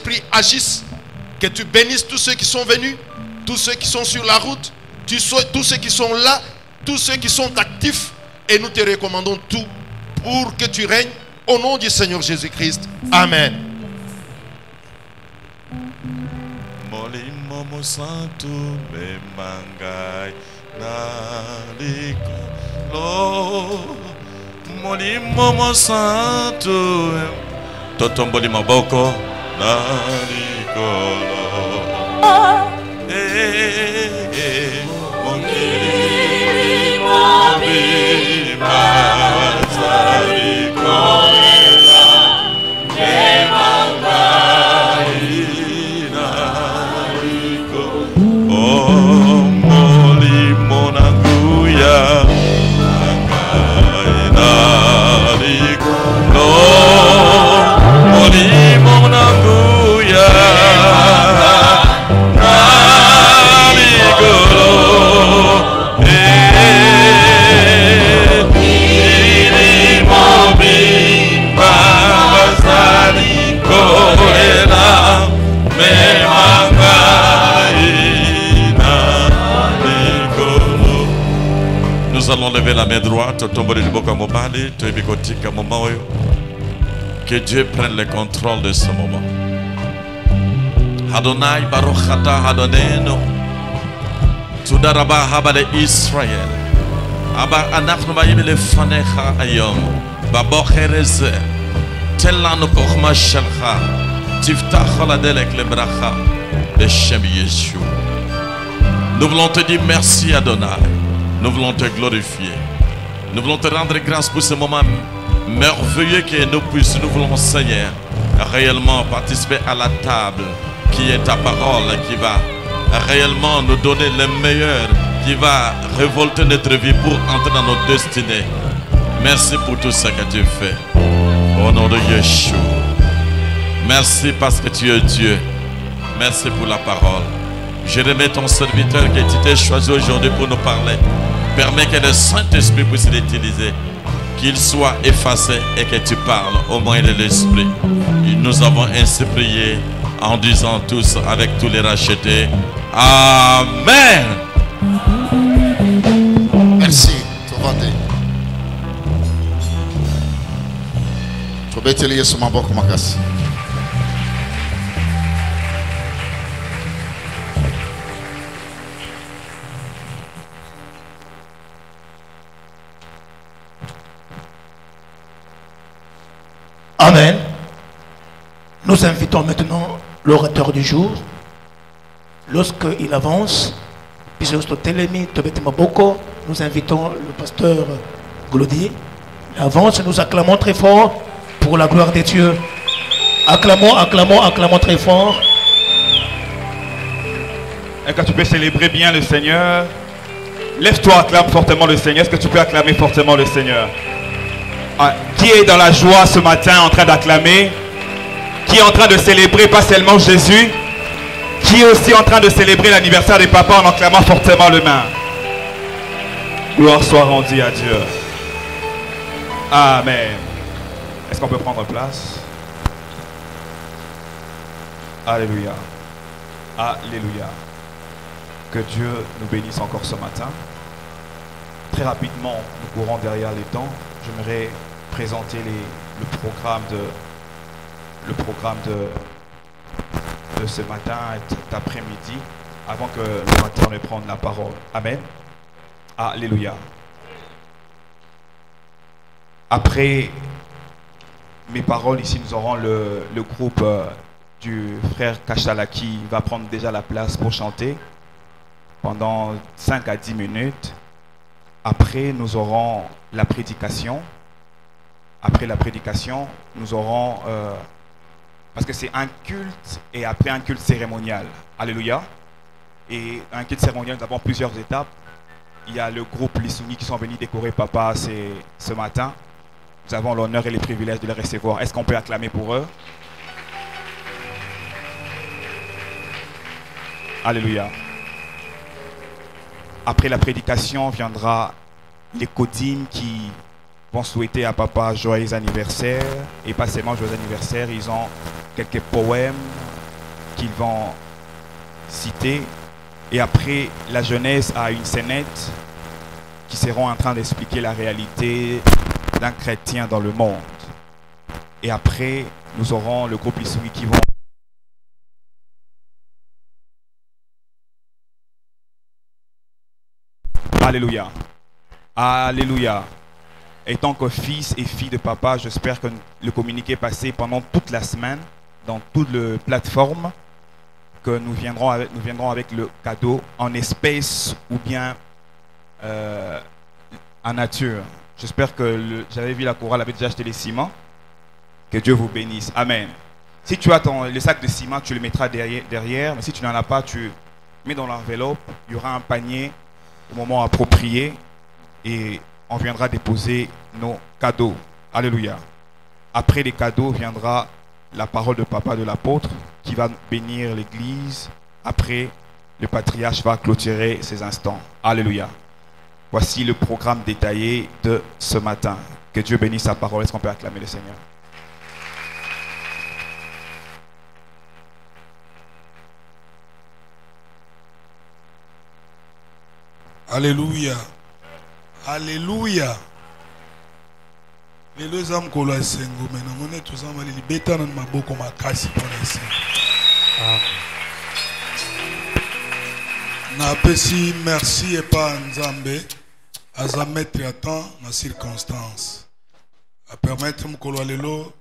Saint-Esprit agisse, que tu bénisses tous ceux qui sont venus, tous ceux qui sont sur la route, tous ceux qui sont là, tous ceux qui sont actifs, et nous te recommandons tout pour que tu règnes au nom du Seigneur Jésus-Christ. Amen. Molimo santo me mangai nalikolo. Molimo santo totomboli maboko nalikolo. Molimo Nous allons lever la main droite, que Dieu prenne le contrôle de ce moment. Adonai Baruch Ata Adonenu Tudaraba Habale Israël Aba Anachnu Bayim Lefanecha Ayom Babochereze Telanu Kochma Shelcha Tiftach Ladelek Lebracha Beshem Yeshua. Nous voulons te dire merci Adonai. Nous voulons te glorifier. Nous voulons te rendre grâce pour ce moment merveilleux que nous puissions, nous voulons, Seigneur, réellement participer à la table qui est ta parole, qui va réellement nous donner le meilleur, qui va révolter notre vie pour entrer dans nos destinées. Merci pour tout ce que tu fais. Au nom de Yeshua. Merci parce que tu es Dieu. Merci pour la parole. Je remets ton serviteur que tu t'es choisi aujourd'hui pour nous parler. Permets que le Saint-Esprit puisse l'utiliser. Qu'il soit effacé et que tu parles au moyen de l'Esprit. Nous avons ainsi prié en disant tous avec tous les rachetés. Amen. Merci. Amen. Nous invitons maintenant l'orateur du jour. Lorsqu'il avance, nous invitons le pasteur Glody. Il avance, nous acclamons très fort pour la gloire de Dieu. Acclamons, acclamons, acclamons très fort. Et quand tu peux célébrer bien le Seigneur, lève-toi, acclame fortement le Seigneur. Est-ce que tu peux acclamer fortement le Seigneur? Qui est dans la joie ce matin en train d'acclamer? Qui est en train de célébrer pas seulement Jésus, qui est aussi en train de célébrer l'anniversaire des papas en acclamant fortement le main? Gloire soit rendue à Dieu. Amen. Est-ce qu'on peut prendre place? Alléluia. Alléluia. Que Dieu nous bénisse encore ce matin. Très rapidement, nous courons derrière les temps. J'aimerais présenter le programme de ce matin et cet après-midi avant que le matin ne prenne la parole. Amen. Alléluia. Après mes paroles ici, nous aurons le groupe du frère Kachala qui va prendre déjà la place pour chanter pendant 5 à 10 minutes. Après, nous aurons la prédication. Après la prédication, nous aurons... parce que c'est un culte et après un culte cérémonial. Alléluia. Et un culte cérémonial, nous avons plusieurs étapes. Il y a le groupe Lissouni qui sont venus décorer papa ce matin. Nous avons l'honneur et le privilège de les recevoir. Est-ce qu'on peut acclamer pour eux? Alléluia. Après la prédication viendra les codines qui vont souhaiter à papa joyeux anniversaire. Et pas seulement joyeux anniversaire, ils ont quelques poèmes qu'ils vont citer. Et après, la jeunesse a une scénette qui seront en train d'expliquer la réalité d'un chrétien dans le monde. Et après, nous aurons le groupe Issoui qui vont... Alléluia. Alléluia. Et tant que fils et fille de papa, j'espère que le communiqué est passé pendant toute la semaine, dans toutes les plateformes, que nous viendrons avec le cadeau en espèces ou bien en nature. J'espère que j'avais vu la chorale avait déjà acheté les ciments. Que Dieu vous bénisse. Amen. Si tu as le sac de ciment, tu le mettras derrière. Mais si tu n'en as pas, tu mets dans l'enveloppe. Il y aura un panier au moment approprié. Et on viendra déposer nos cadeaux. Alléluia. Après les cadeaux viendra la parole de papa de l'apôtre qui va bénir l'église. Après, le patriarche va clôturer ces instants. Alléluia. Voici le programme détaillé de ce matin. Que Dieu bénisse sa parole. Est-ce qu'on peut acclamer le Seigneur? Alléluia. Alléluia. Les deux âmes qu'on a sengo mais on est tous ensemble les bêta dans ma boko ma kasi pour essayer. Na pesi merci et pas Nzambe à za mettre à temps na circonstance à permettre m'kolo lelo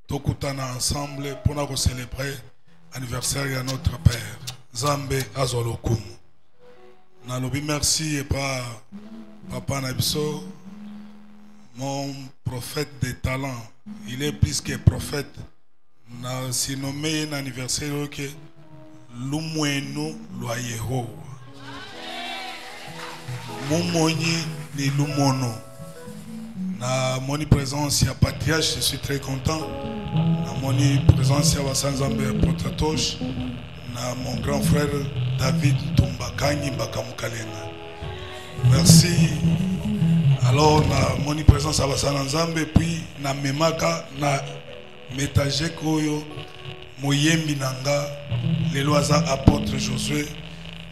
tokutana ensemble pour nous célébrer anniversaire de notre père Nzambe azolokumu. Na lobi merci et pas papa Nabiso, mon prophète de talent. Il est plus que prophète. Na si nommé un anniversaire que Lumwenu Loyeho. Mumoni ni Lumono. Na moni présence ya patriarche, je suis très content. Na moni présence ya Wasanzambe Protatoche. Na mon grand frère David Tumbakani Bakamukalena. Merci. Alors, na moni présence à Basananzambe, puis na memaka na metaje koyo moyembi nanga les lois apôtre Josué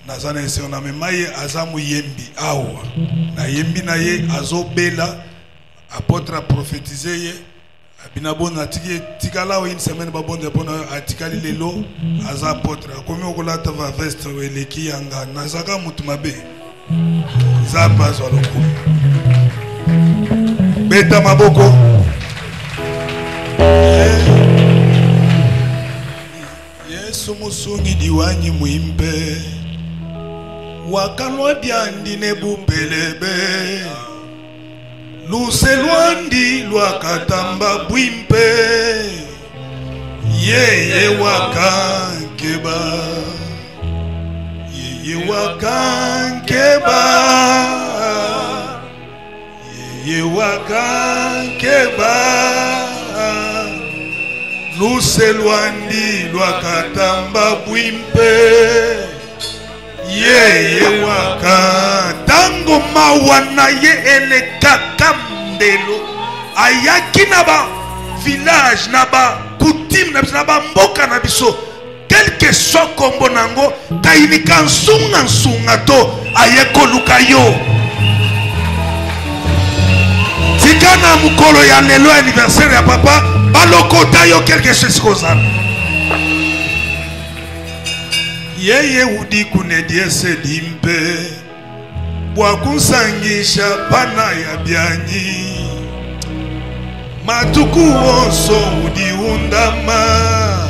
na zana ese on a memaye aza moyembi awa na yembi na ye azobela apôtre a prophétisé ye binabon atiki tikala une semaine babonde pona atikali lelo aza apôtre komi okolata va veste eleki yanga nazaka mutu mabe zamba zoloko beta maboko Yesu musungi diwanyi muimbe wakanwa byandi nebupelebe luselwandi lwakatamba bwimpe yeye wakankeba yeye wakankeba yeye wakankeba luselwandi lwakatamba bwimpe yeye wakatango mawana ye elekakambelo ayaki na ba village na ba coutume na ba mboka na biso quelque soit kombo nango kainika nsunga to ayekoluka yo tikana mukolo ya lelo anniversaire ya papa balokota yo quelque chose kozana yeye udi kunediese dimpe bwakusangisha pana ya byanyi matuku wonso udi undama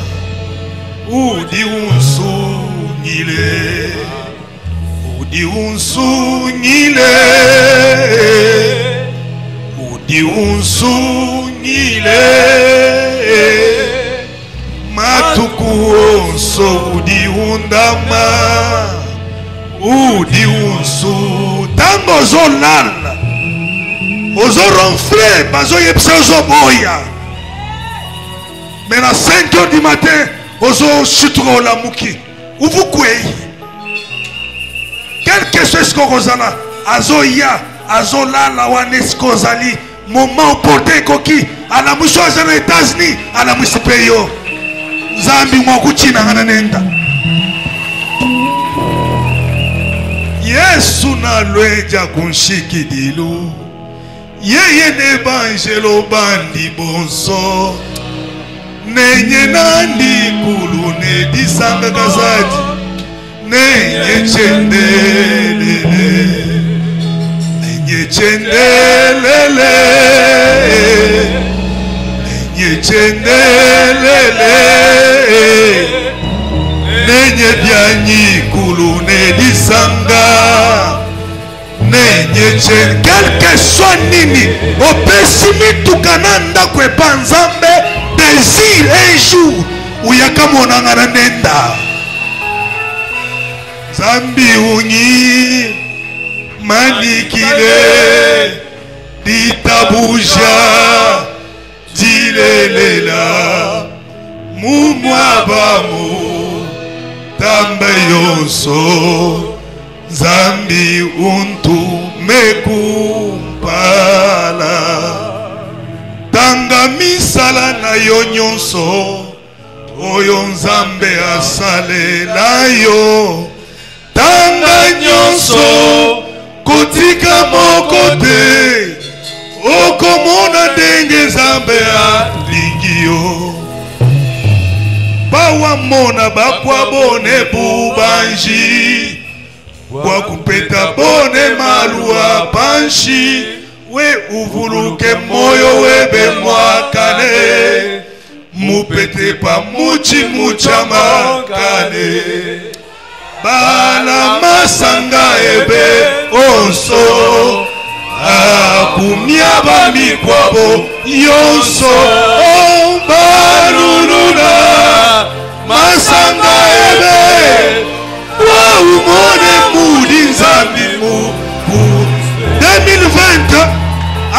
udi unsungile udi unsungile udi unsungile matuku onso udi undama udi unsu tango zolala ozo ronfle bazo yepse ozo boya mais à 5h du matin ozo chutrola muki uvukwei quelque chose kozala azoya azolala wanesko zali moment opportun koki à la mouche aux États-Unis à la mouche peyo Zambi mwakuchina ngananenda. Yesu na lweja kunshikidilu. Yeye ne banjelo bandi bonso. Nenye nandi kulu ne disanga gazadi. Nenye chendelele. Nenye chendelele. Nenye chendelele. Nenye bianyi kulu ne disanga. Nenye chen. Quelque soit nini. Opesimi tukananda kwe panzambe. Désir un jour. Uyakamona ngana nenda. Zambi unyi. Manikile. Ditabuja. Dilelela. Mumwabamu. Tambe yonso. Zambi untu mekumpala. Tanga misala na yo nyonso. Oyo nzambe asalela yo. Tanga nyonso. Kotika mokote. Okomona denge zambe alingi yo. Bawa mona bakwa bone bubanji. Kwa kupeta bone malua panshi. We uvuluke moyo webe mwakane. Mupete pa muchi muchamakane. Bala masanga ebe onso. Akumiaba mikwabo yonso. Baluluna masanga ebe. Wa umone mudi nzambi mu 2020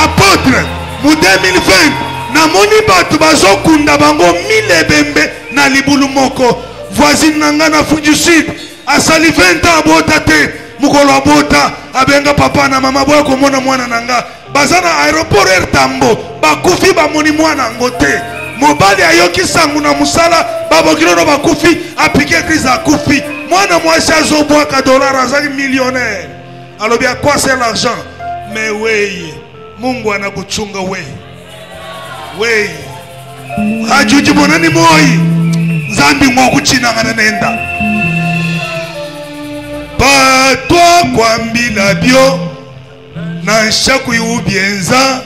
apôtre mu 2020 na moni batu bazokunda bango milebembe na libulu moko. Voisine nanga na Fuji Sud asali 20 abota te mukolo abota abenga papa na mama boya komona mwana nanga bazana aéroport Ertambo bakufi bamoni mwana ngote. Mobali ayoki sangu na musala babokiro bakufi apike crise akufi. Mwana mwasi azobwaka dollar azali millionnaire. Alobi à quoi c'est l'argent? Mais oui, Mungu anakuchunga we. We. Hajuji monani moi. Zambi mwakuchina ngananenda. Patwa kwa mbila bio. Na shaku yubienza.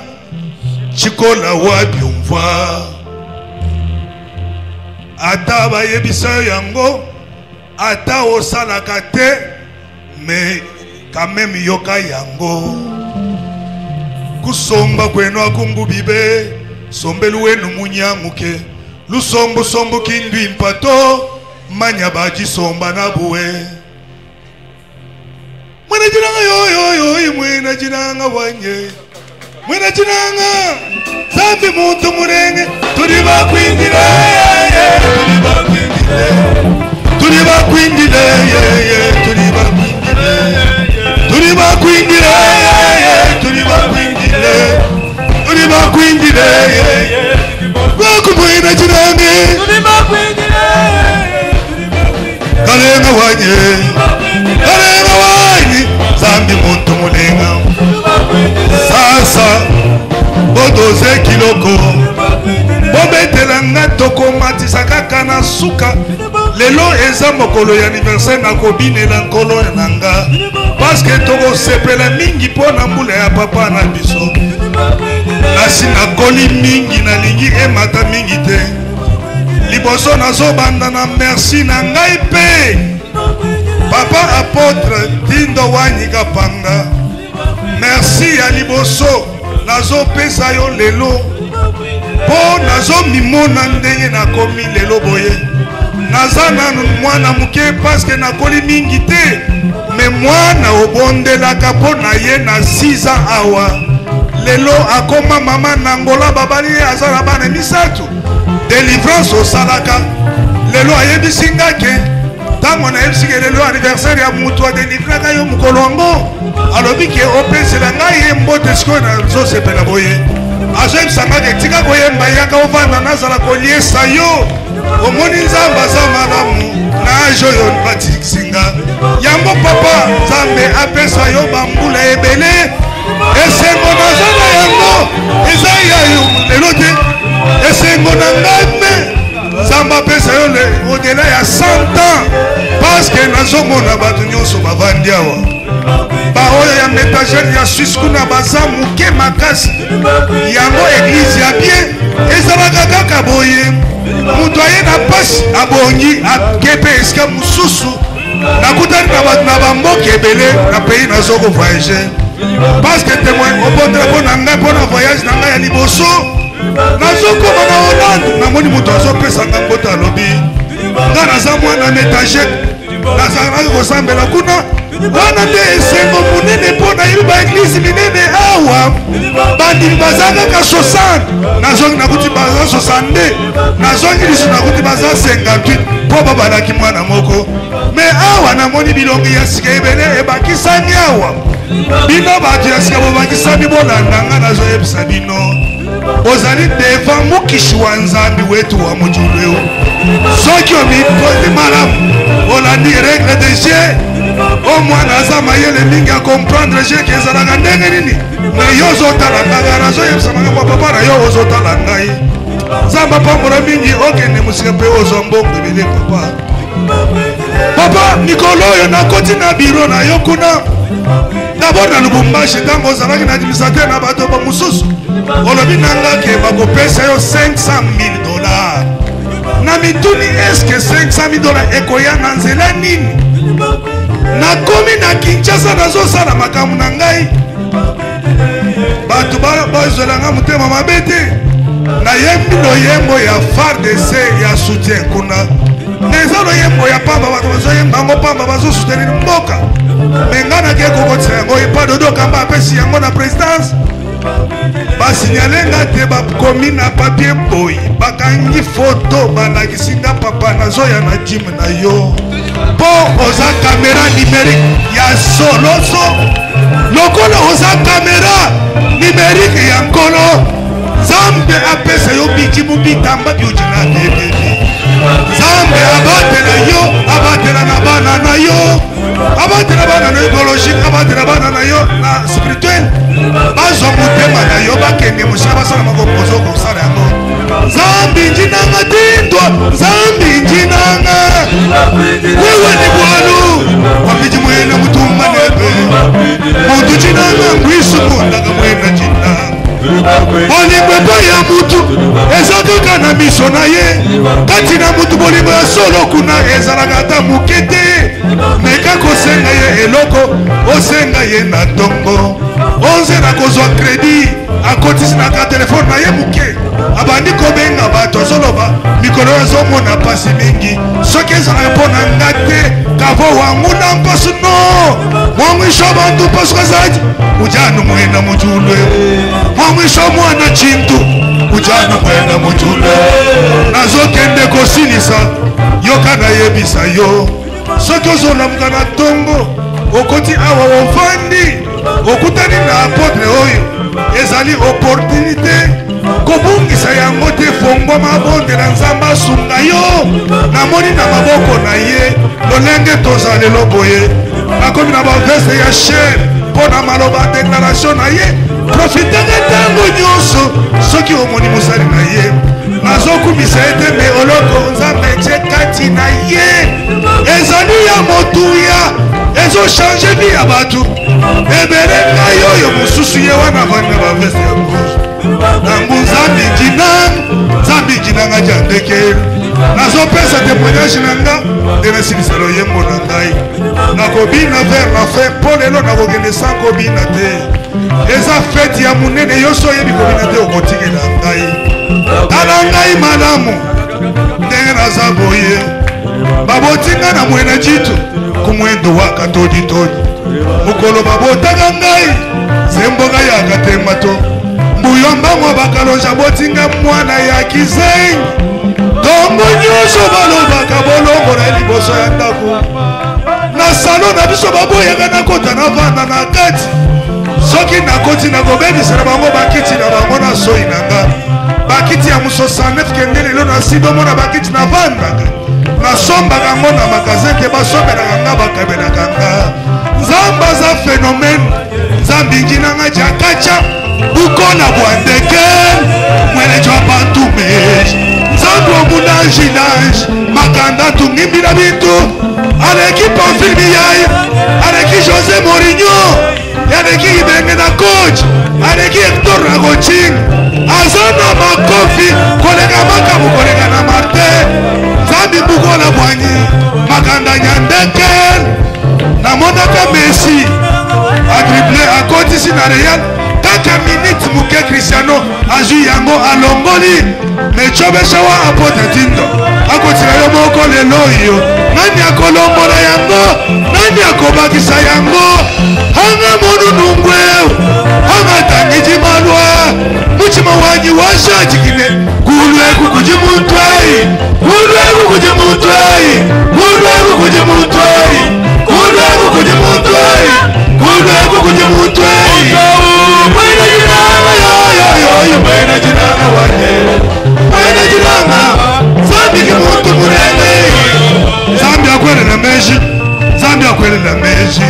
Chikola wabiumva. Ataba yebisa yango. Ata osala kate. Mais quand même yoka yango. Kusomba kweno akungu bibe. Sombelu wenu munyamuke. Lusombu sombu kindwi mpato. Manya baji somba na buwe. Mwena jinanga yo. Mwena jinanga wanye. Mwena jinanga. Zambi muntu murenge. Tuliba kwindile. Tuliba kwindile. Tuliba kwindile. Tuliba kwindile. Tuliba kwindile. Tuliba kwindile. Tuliba kwindile. Wakumwena jinange. Tuliba kwindile. Kalenga wanye. Kalenga wanye. Zambi muntu mulenga. Sasa bodoze kiloko. Bobetela ngatoko matisa kaka na suka. Lelo eza mokolo ya anniversaire na kobinela nkolo nanga. Parce que toko sepela mingi pona mbula ya papa na biso. Nasi na koli mingi na lingi emata mingi te. Liboso nazo banda na merci na ngai pe. Papa apôtre Tindo Wanyika Panga. Merci ya liboso. Nazo pesa yo lelo. Po nazo mimona ndenge na komi lelo boye. Nazana mwana muke parce que na koli mingi te. Me mwana obondela kapo na ye na 6 ans awa. Lelo akoma mama nangola babali azala bana misatu. Délivrance au salaka. Lelo ayebisinga ke. Tango na yebisike lelo anniversaire ya mutu wa délivraka yo mukolongo. Alobi ke opesela ngai mbote siko na zo sepela boye. Ajem sanga ke tika koyemba yaka ovanda nazala koliesa yo. omoni nzambe aza malamu na age oyo batikisinga yango papa nzambe apesa yo bambula ebele esengo naza na yango eza ya yo lelo te esengo na ngai me nzambe apesa yo odela ya 100 ans parceke nazomona bato nyonso bavandi awa baoyo ya metagene ya Suisse kuna baza moke makasi yango eglize ya bien ezalaka kaka boye moto aye na pasi abongi akepe esika mosusu nakutani na bato na bamboka ebele na pays nazoko voyage parceke témoin obondela mpo na ngai mpo na voyage na ngai ya liboso nazokoma na Hollande namoni moto azopesanga mbote alobi nga naza mwana metagene nazalaki kosambela kuna wana nde esengo monene mpo na yebi baeglise minene awa bandimi baza kaka 60 nazongi nakuti baza 62 nazongi lisu nakuti baza 58 mpo babalaki mwana moko me awa namoni bilongi ya sika ebele ebakisani awa bino bato ya sika bobakisani bolandanga nazoyebisa bino ozali devant mokishi wa nzambi wetu wa mojulu soki omipozi malamu olandi regle de jeu o mwana aza mayele mingi akomprendre je ke ezalaka ndenge nini me yo ozotala nganga nazoyebisaka mwa papa na yo ozotala ngai nzambe apambola mingi okende mosika mpe ozwa mbongo ebele papa mikolo oyo nakoti na biro na yo kuna d'abord na Lubumbashi ntango ozalaki na administrateur na bato bamosusu olobi nanga ke bakopesa yo $500,000 na mituni eske $500,000 ekoya na nzela nini nakomi na Kinshasa nazosala makambo na ngai bato bazwelanga motema mabe te nayembi loyembo ya FARDC ya soutien kuna neza loyembo ya pamba bato bazoyemba yango pamba bazosoutenir mboka me nga nake kokotisa yango epa dodo kamba apesi yango na présidence basinyale nga te bakomi na papier boy bakangi foto balakisi nga papa nazoya na jim na yo mpo oza kamera numérique ya soloso lokola oza kamera numérique ya nkolo nzambe apesa yo bikimu bitamba byojina bebebe nzambe abatela yo abatela na bana na yo abatela bana na écologique abatela bana na yo na spirituel bazwa motema na yo bakende mosika basala makopozo kosala yango nzambe njinanga tindwa nzambe njinanga wewe ni bwalu wapiji mwena mutumba nebe muntu njinanga ngwisu mundaga mwena njinanga bolingo epai ya mutu eza kaka na miso na ye kati na mutu bolingo ya solo kuna ezalaka ata moke te meka kosenga ye eloko osenga ye na ntongo onzela kozwa kredi akotisinaka telefone na ye moke abandi kobenga bato azoloba mikolo ezomona pasi mingi soki ezalaka mpo na nga te kavo wanguna mposu no mwamwisho bantu mposu kazadi ujanu mwena mujulwe mwamwisho mwana chintu ujanu mwena mujulwe nazokende kosilisa yoka nayebisa yo soki ozolamuka na ntongo okoti awa ovandi okutani na apotre oyo ezali opportunité kobungisa yango te fongwa mabondela nzambe asunga yo namoni na maboko na ye lolenge toza lelo boye nakomi na baveste ya chere mpo na maloba deklaration na ye profitaka ntango nyonso soki omoni mosali na ye nazokumisa ete me oloko nzambe etie kati na ye ezali ya motuya ezochange vi ya bato ebele ngai oyo mosusu ye wana vani na baveste ya rouge nangu nzambe njinanga jandekeli nazopesa témoignage na nga nde nasilisa loyembo na ngai nakobina vers la fin mpo lelo nakokende sans kobina te eza fete ya monene yoso oyebi kobina te okotikela ngai tala ngai malamu ndenge naza boye babotinga na mwena jitu kumwendo waka toditodi mokolo babotaka ngai zemboka yaka temato mbuyo mbango bakalonja botinga mwana ya kizengi ntongo nyonso balobaka bolongola liboso ya ndako na salo na biso baboyaka nakota navanda na kati soki nakoti nakobebisela bango bakiti na bango na soi na nga bakiti ya mu 69 kende lelo na sidomo na bakiti na vandaka nasombaka ngo na magasin te basombelaka nga bakabelaka nga nzambe aza phénomène nzambe inginanga jakacha bukola bwandeke mwele jwa bantumeji nzambe omunanjinanji makanda tungimbila bintu aleki Pamphile Biaye aleki José Mourinho aleki Ibenge na coach aleki Hector Ragoching aza na makofi kolega makabu kolega na Martin nzambe bukola bwanyi makanda nyandeke namonaka Messi adrible akotisi na Real kaka minute muke Cristiano azwi yango alongoli mechobeshawa apote tindo akotila yo moko lelo yo nani akolombola yango nani akobakisa yango hanga monu nungweo hanga tangiji malwa muchima wanyi washajikine kulweku kujimutwai kulweku kujimutwai kulweku kujimutwai kulweku kujimutwai kulweku kujimutwai mwena jinanga yo mwena jinanga wanye mwena jinanga zambi kimuntu murele zambi akwelela meji zambi akwelela meji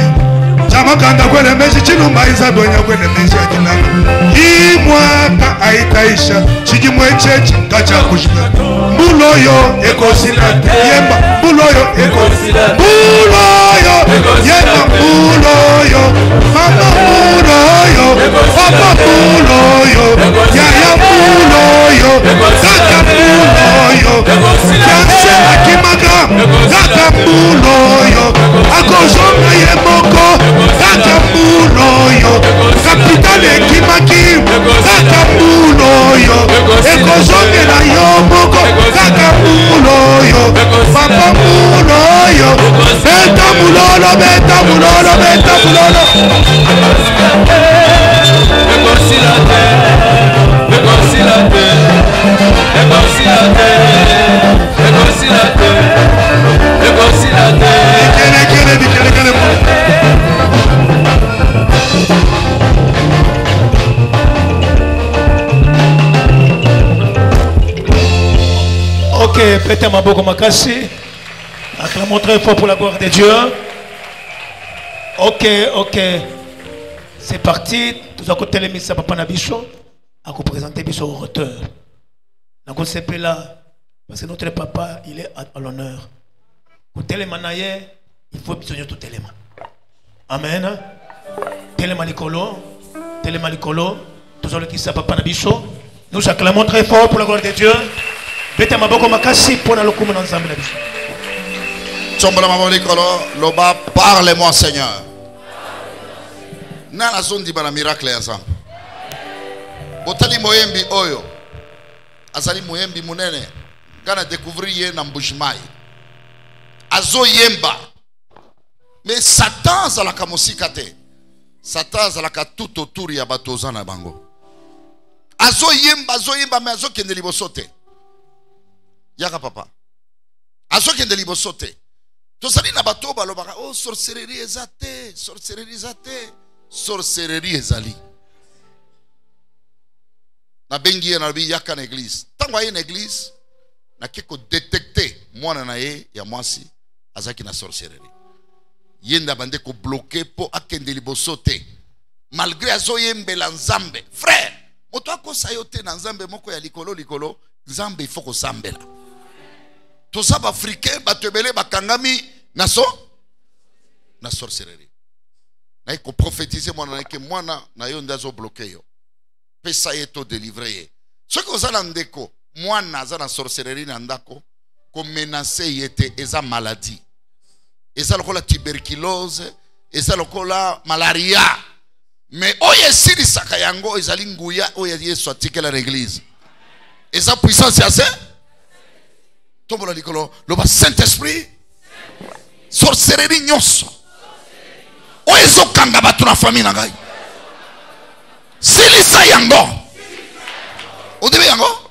chamakanda kwele meji chinumba izadonya kwele meji ajinanga imwaka aitaisha chijimwechechi kacha kushika mbuloyo ekosilate yemba mbuloyo ekosilate mbuloyo yemba mbuloyo mama mbuloyo papa mbuloyo yaya mbuloyo kaka mbuloyo kanse akimaka kaka mbuloyo akozonga yemoko kaka mbuloyo kapitale ekimaki kaka mbuloyo ekozongela yo moko kaka mbuloyo papa mbuloyo beta mulolo beta mulolo beta mulolo Ok, Pété Maboko Makassi. Acclamons très fort pour la gloire de Dieu. Ok. C'est parti. Nous avons télémis à Papa Nabicho. À vous présenter Bicho au auteur. Nous avons CP là. Parce que notre papa, il est à l'honneur. Pour télémanayer, il faut besoin de tout téléma. Amen. Télémalicolo. Tous ceux qui savent Papa Nabicho. Nous acclamons très fort pour la gloire de Dieu. Bete maboko makasi pona lokumu na nzambe na biso. Chombola mamolikolo loba parle-moi Seigneur. Na zondi bana miracle ensemble. Botali moyembi oyo. Azali moyembi munene. Ngana découvrir ye na Mbushimai. Azo yemba. Mais Satan zalaka musika te. Satan zalaka tout autour ya batoza na bango. Azo yemba mais azo kende liboso te. Yaka papa azo kende liboso te tozali na bato balobaka oh sorcellerie ezate sorcellerie ezali na bengi na bi yaka na église tango aye na église na kiko détecter mwana na ye ya mwasi azaki na sorcellerie yenda bande ko bloquer po akende liboso te malgré azo yembela nzambe frère moto akosa yo te na nzambe moko ya likolo nzambe il faut ko sambela. Tout ça africain batebele bakangami na sorcellerie. Na ko prophétiser mwana ke mwana na yo ndazo bloquer yo. Pesa yeto délivrer. Ce que vous allez ndeko mwana za na sorcellerie na ndako ko menacer yete eza maladie. Eza lokola tuberculose, eza lokola malaria. Mais oye siri saka yango ezali nguya oye Yesu atikela l'église. Eza puissance ya ça. Tombola likolo loba Saint-Esprit sorcellerie nyonso oezo kanga batu na famille na ngai silisa yango odebe yango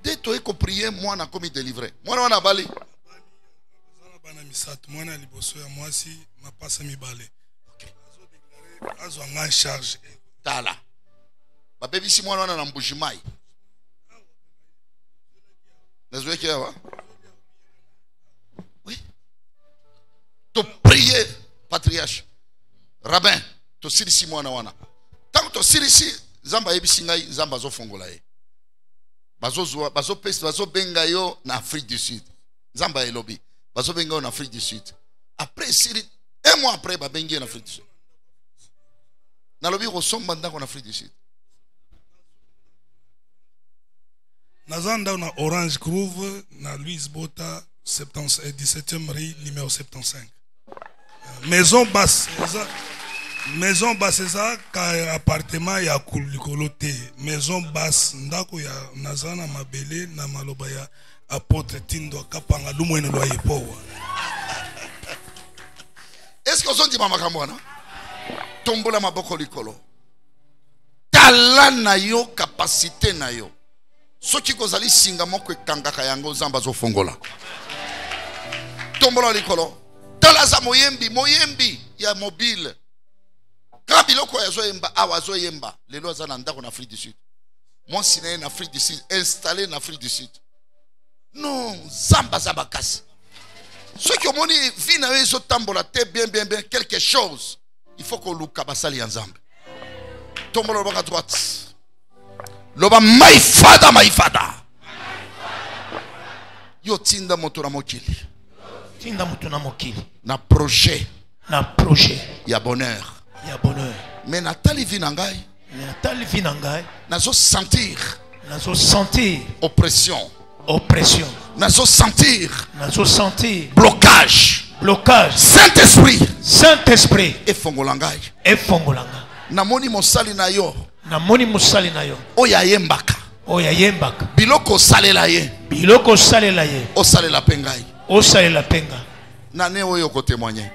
de to eko prier mwana komi délivrer mwana wana bali zana bana misato mwana liboso ya mwasi mapasa mibale azo déclarer azo en charge tala babebisi mwana wana na Mbushimai Oui. Tu prier, patriarche. Rabbin, tu sirisi mwana wana. Tant que tu sirisi, zamba ebisingai, zamba zo fongola e. Bazo pesi, bazo benga yo na Afrique du Sud. Zamba elobi. Bazo benga yo na Afrique du Sud. Après siri, un mois après, ba bengi en Afrique du Sud. Na lobi resomba ndako en Afrique du Sud. Nazanda na Orange Grove, na Louise Bota, 17e rue, numéro 75. Maison basse, ça, ka appartement ya kulikolote. Maison basse, ndako ya nazana mabele na maloba ya apôtre Tindo kapanga lumwene loye powa. Est-ce que vous avez dit mama kamwana? Tombola maboko likolo. Talent na yo, capacité na yo. Soki kozali singa moko ekangaka yango zamba zo fongola. Tombola likolo. Talaza moyembi ya mobile. Quand biloko ya zo yemba awa zo yemba, lelo azana ndako na Afrique du Sud. Moi siné en Afrique du Sud, installé en Afrique du Sud. Non, zamba kasi. Ceux qui ont moni vie na yo zo tambola te bien quelque chose. Il faut que luka basali ensemble. Tombola baka droite. Loba maifada. Yo tinda moto na mokili. Tinda moto na mokili. Na projet. Ya bonheur. Mais natali vinangai. Nazo sentir. Oppression. Nazo sentir. Blocage. Saint-Esprit. Et fongolangai. Namoni mosali na yo. Oya yembaka. Biloko salela ye. Osalela pengai. Nane oyo ko témoigner.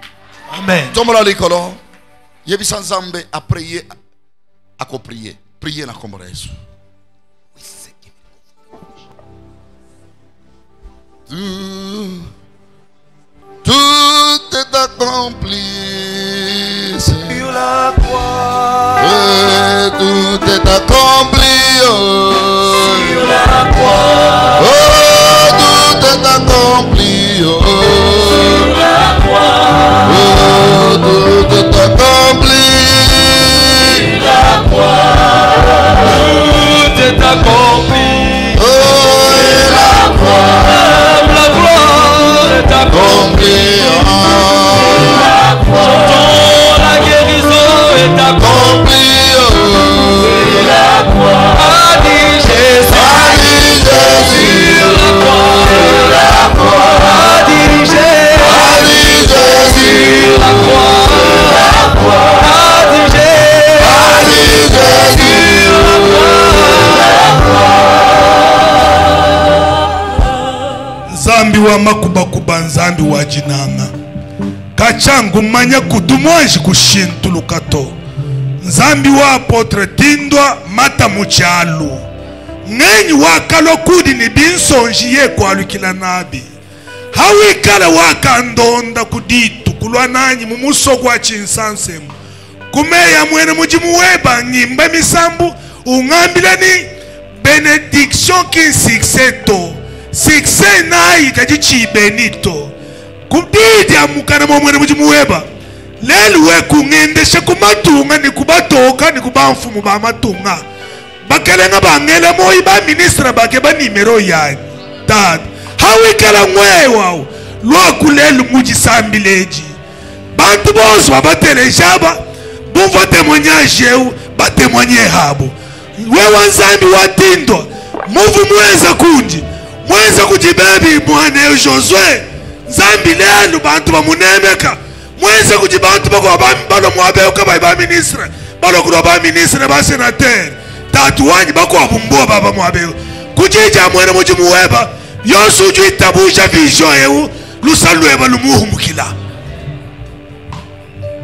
Amen. Tomola likolo. Yebisa nzambe a prier. Ako prier. Prier na kombo na Yesu. Tout est accompli sur la croix. Tout est accompli sur la croix. Oh, tout est accompli sur la croix. Oh, tout est accompli sur la croix. Tout est accompli. Oh, et la croix. La gloire est accomplie. La croix. La guérison est accomplie. La croix. A dit Jésus. Sur la croix. A dit Jésus. Sur la croix. A dit Jésus. Sur la croix. Zambi wa makuba nzambi wa jinanga. Kachangu manya kudumwaji kushintulukato. Nzambi wa apotre Tindwa mata muchalu. Ngenyi wakalokudi ni binsonji ye kwa lukila nabi. Hawikala wakandonda kuditu kulwa nanyi mumusogu wa chinsansemu. Kumeya mwene mujimuweba ngimba misambu. Ungambila ni benediction ki succès succès nayi kajichi benito. Kudidi amukana mwene mujimuweba. Lelu we kungendesha kumatunga ni kubatoka ni kubamfumu ba matunga. Bakelenga bangele moyi ba ministra bake ba nimero yani. Dad. Hawikala mwewa. Lwaku lelu mujisambileji. Bantu bosu babaterejaba. Bumva témoignage eu batémoigner habo. Wewe nzambi wa Tindwa. Muvu mweza kunji. Mweza kujibebi mwane Josue. Nzambi lelu bantu bamunemeka. Mweza kujibantu bako balo mwabeuka ba ministre. Balo kudo ba ministre ba sénateur. Tatu wanyi bako wabumbo baba mwabeu. Kujija mwene mujimuweba. Yosu ju itabusha vision eu. Lusalueba lumuhu mukila.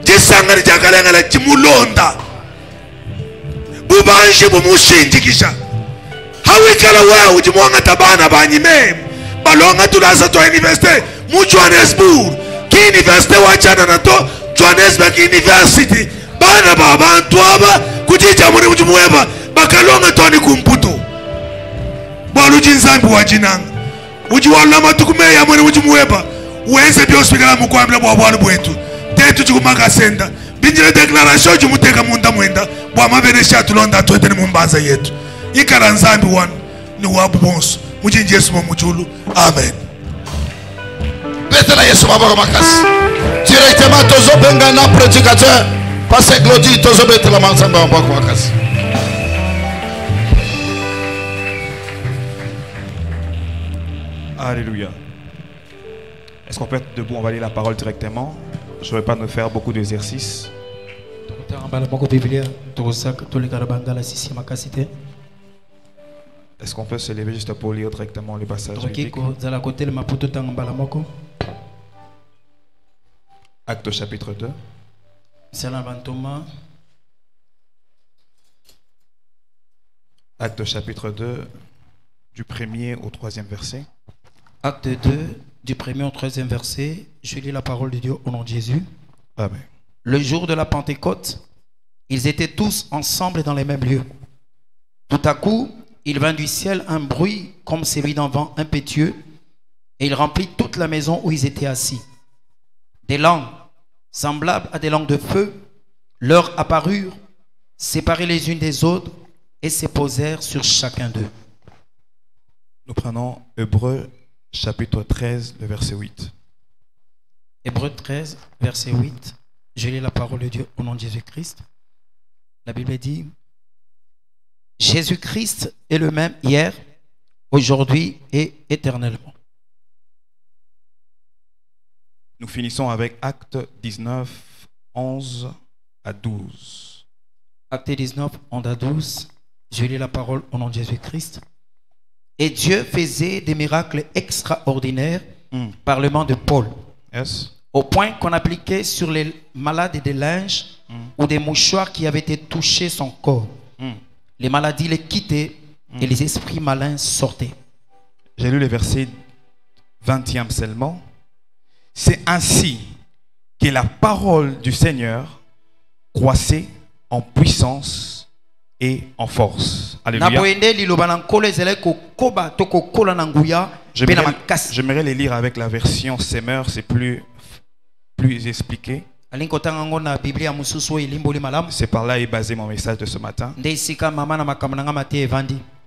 Jisangari jakalengala chimulonda. Bubanji bumushinjikisha. Hawikala wewe ujimuanga tabana banyime. Balonga tulasa to universite mu Johannesburg. Ki universite wachana na to Johannesburg University. Bana babantu aba kujija muri ujimuweba bakalonga to ni kumputo. Bwaluji nzambi wajinanga. ujiwala matukume ya mwene ujimuweba uenze byospikala mukwambila bwa bwana bwetu tetu chikumanga senda binjire declaration jimuteka munda mwenda bwa mabene shatu londa twete ni mumbaza yetu ikara nzambi wan ni wabu bonso mujinji Yesu mumujulu amen. Betela Yesu maboko makasi directement tozo benga na prédicateur passer Glody tozo betela manzamba maboko makasi. Alléluia. Est-ce qu'on peut être debout? On va lire la parole directement. Je ne vais pas nous faire beaucoup d'exercices. Est-ce qu'on peut se lever juste pour lire directement le passage biblique? Actes chapitre 2. Actes chapitre 2, du 1er au 3e verset. Acte 2, du 1er au 3e verset. Je lis la parole de Dieu au nom de Jésus. Amen. Le jour de la Pentecôte, ils étaient tous ensemble dans les mêmes lieux. Tout à coup, il vint du ciel un bruit comme celui d'un vent impétueux, et il remplit toute la maison où ils étaient assis. Des langues semblables à des langues de feu leur apparurent, séparées les unes des autres, et se posèrent sur chacun d'eux. Nous prenons Hébreux chapitre 13, le verset 8. Hébreux 13, verset 8. Je lis la parole de Dieu au nom de Jésus-Christ. La Bible dit: Jésus-Christ est le même hier, aujourd'hui et éternellement. Nous finissons avec Acte 19, 11 à 12. Acte 19, 11 à 12. Je lis la parole au nom de Jésus-Christ. Et Dieu faisait des miracles extraordinaires par le main de Paul. Yes. Au point qu'on appliquait sur les malades des linges ou des mouchoirs qui avaient été touchés son corps. Les maladies les quittaient et les esprits malins sortaient. J'ai lu le verset 20e seulement. C'est ainsi que la parole du Seigneur croissait en puissance et en force. Alléluia. J'aimerais les lire avec la version Semeur, c'est plus expliqué. C'est par là est basé mon message de ce matin.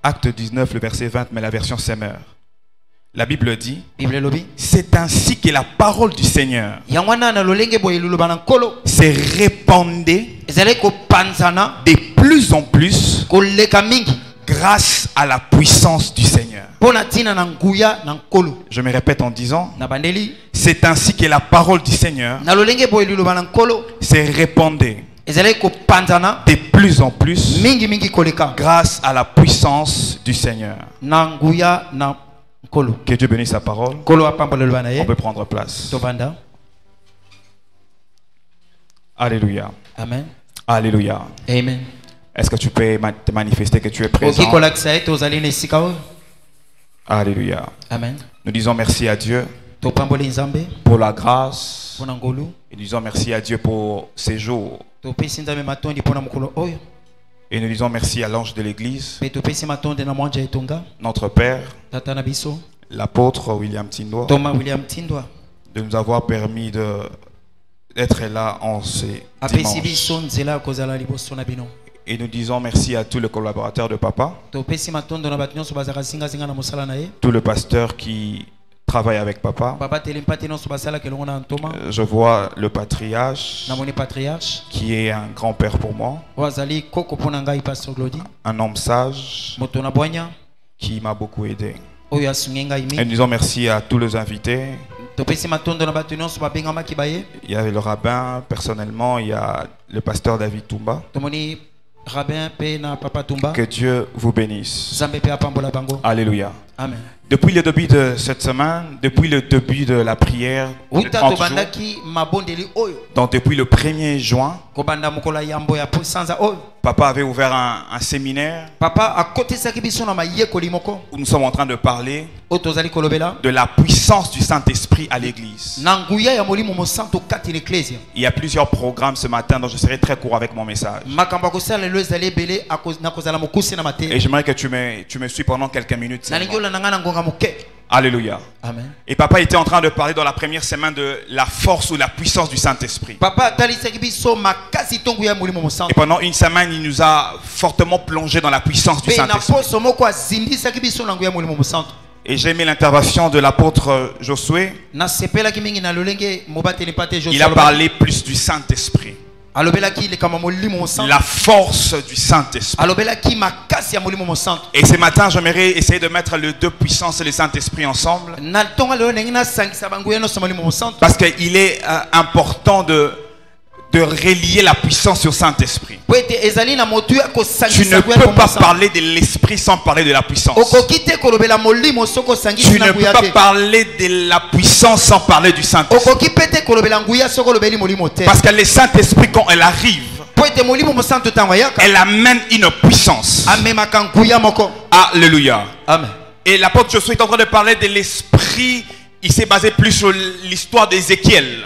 Acte 19, le verset 20, mais la version Semeur. La Bible dit: c'est ainsi que la parole du Seigneur s'est répandue de plus en plus grâce à la puissance du Seigneur. Je me répète en disant: c'est ainsi que la parole du Seigneur s'est répandue de plus en plus grâce à la puissance du Seigneur. Que Dieu bénisse sa parole. On peut prendre place. Alléluia. Amen. Alléluia. Amen. Est-ce que tu peux te manifester que tu es présent? Alléluia. Amen. Nous disons merci à Dieu pour la grâce. Et nous disons merci à Dieu pour ces jours. Et nous disons merci à l'ange de l'église, notre Père, l'apôtre William Tindwa, de nous avoir permis d'être là en ces dimanches. Et nous disons merci à tous les collaborateurs de Papa, tout le pasteur qui travaille avec Papa. Je vois le patriarche qui est un grand-père pour moi, un homme sage qui m'a beaucoup aidé. Et nous disons merci à tous les invités. Il y a le rabbin personnellement, il y a le pasteur David Toumba. Que Dieu vous bénisse. Alléluia. Amen. Depuis le début de cette semaine, depuis le début de la prière, donc depuis le 1er juin, Papa avait ouvert un séminaire où nous sommes en train de parler de la puissance du Saint-Esprit à l'église. Il y a plusieurs programmes ce matin, donc je serai très court avec mon message. Et j'aimerais que tu me suis pendant quelques minutes. Alléluia. Amen. Et papa était en train de parler dans la première semaine de la force ou la puissance du Saint-Esprit. Papa talisaki biso makasi tongo ya molimo mosantu. Et pendant une semaine, il nous a fortement plongé dans la puissance du Pe na Saint-Esprit. poso moko azindisaki biso na nguya molimo mosantu. Et j'ai aimé l'intervention de l'apôtre Josué. Na sepelaki mingi na lolenge mobateli pate Josué. Il a parlé plus du Saint-Esprit. Alobelaki le kama molimo mosantu. La force du Saint-Esprit. Alobelaki makasi ya molimo mosantu. Et ce matin, j'aimerais essayer de mettre les deux puissances et le Saint-Esprit ensemble. Na tonga lelo ndenge na sangisa banguya no molimo mosantu. Parce qu'il est important de relier la puissance au Saint-Esprit. Tu ne peux pas parler de l'Esprit sans parler de la puissance. Tu ne peux pas parler de la puissance sans parler du Saint-Esprit. Parce que le Saint-Esprit, quand elle arrive, elle amène une puissance. Alléluia. Amen. Et l'apôtre Josué est en train de parler de l'Esprit. Il s'est basé plus sur l'histoire d'Ézéchiel.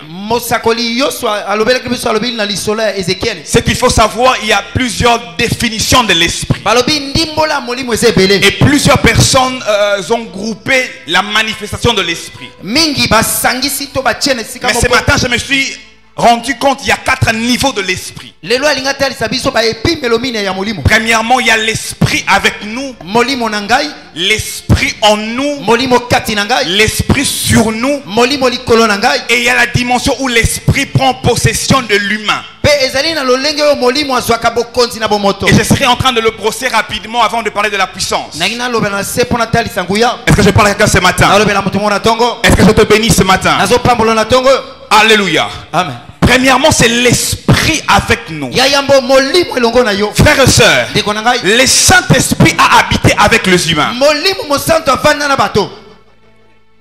Ce qu'il faut savoir, il y a plusieurs définitions de l'esprit. Et plusieurs personnes ont groupé la manifestation de l'esprit. Mais ce matin, je me suis rendu compte qu'il y a 4 niveaux de l'esprit. Premièrement, il y a l'esprit avec nous, l'esprit en nous, l'esprit sur nous, et il y a la dimension où l'esprit prend possession de l'humain. Et je serai en train de le brosser rapidement avant de parler de la puissance. Est-ce que je parle à quelqu'un ce matin? Est-ce que je te bénis ce matin? Alléluia. Amen. Premièrement, c'est l'esprit avec nous. Frères et sœurs, le Saint-Esprit a habité avec les humains.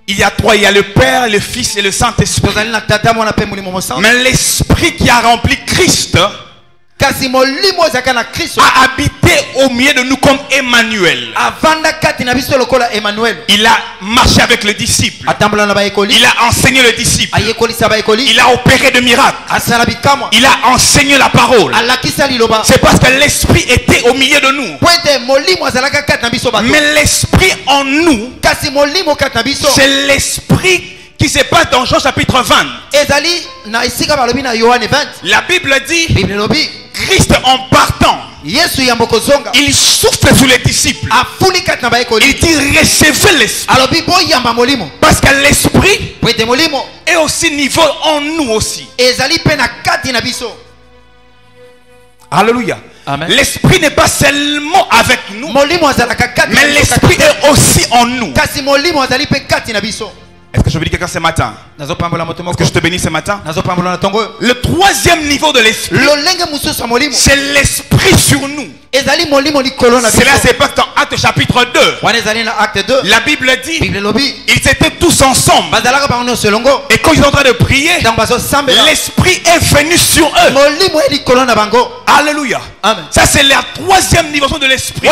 Il y a 3, il y a le Père, le Fils et le Saint-Esprit. Mais l'Esprit qui a rempli Christ a habité au milieu de nous comme Emmanuel. Il a marché avec les disciples. Il a enseigné les disciples. Il a opéré de miracles. Il a enseigné la parole. C'est parce que l'Esprit était au milieu de nous. Mais l'Esprit en nous, c'est l'Esprit qui se passe dans Jean chapitre 20. La Bible dit, Christ en partant, il souffle sur les disciples. Il dit recevez l'esprit. Parce que l'esprit est aussi niveau en nous aussi. Alléluia. L'esprit n'est pas seulement avec nous, mais l'esprit est aussi en nous. Est-ce que je veux dire quelqu'un ce matin? Est-ce que je te bénis ce matin? Le troisième niveau de l'esprit, c'est l'esprit sur nous. Cela se passe dans Actes chapitre 2. La Bible dit, ils étaient tous ensemble. Et quand ils sont en train de prier, l'esprit est venu sur eux. Alléluia. Ça c'est la troisième dimension de l'esprit.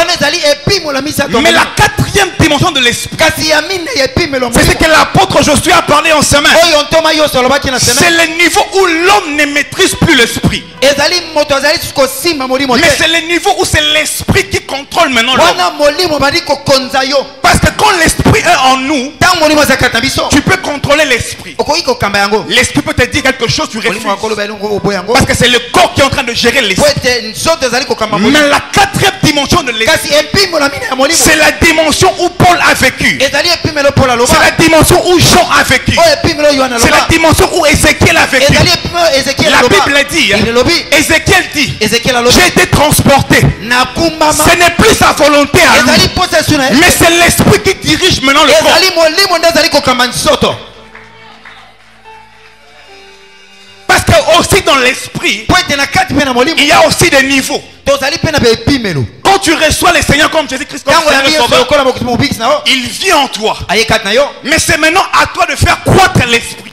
Mais la quatrième dimension de l'esprit, c'est ce que l'apôtre Josué a parlé en semaine. C'est le niveau où l'homme ne maîtrise plus l'esprit. Mais c'est le niveau où c'est l'esprit qui contrôle maintenant l'homme. Parce que quand l'esprit est en nous, tu peux contrôler l'esprit. L'esprit peut te dire quelque chose, tu refuses. Parce que c'est le corps qui est en train de gérer l'esprit. Mais la quatrième dimension de l'esprit, c'est la dimension où Paul a vécu. C'est la dimension où Jean a vécu. C'est la dimension où Ézéchiel a vécu. La Bible dit, Ézéchiel dit, j'ai été transporté. Ce n'est plus sa volonté à lui, mais c'est l'esprit qui dirige maintenant le corps. Parce que aussi dans l'esprit, il y a aussi des niveaux. Quand tu reçois le Seigneur comme Jésus-Christ, il vit en toi. Mais c'est maintenant à toi de faire croître l'esprit.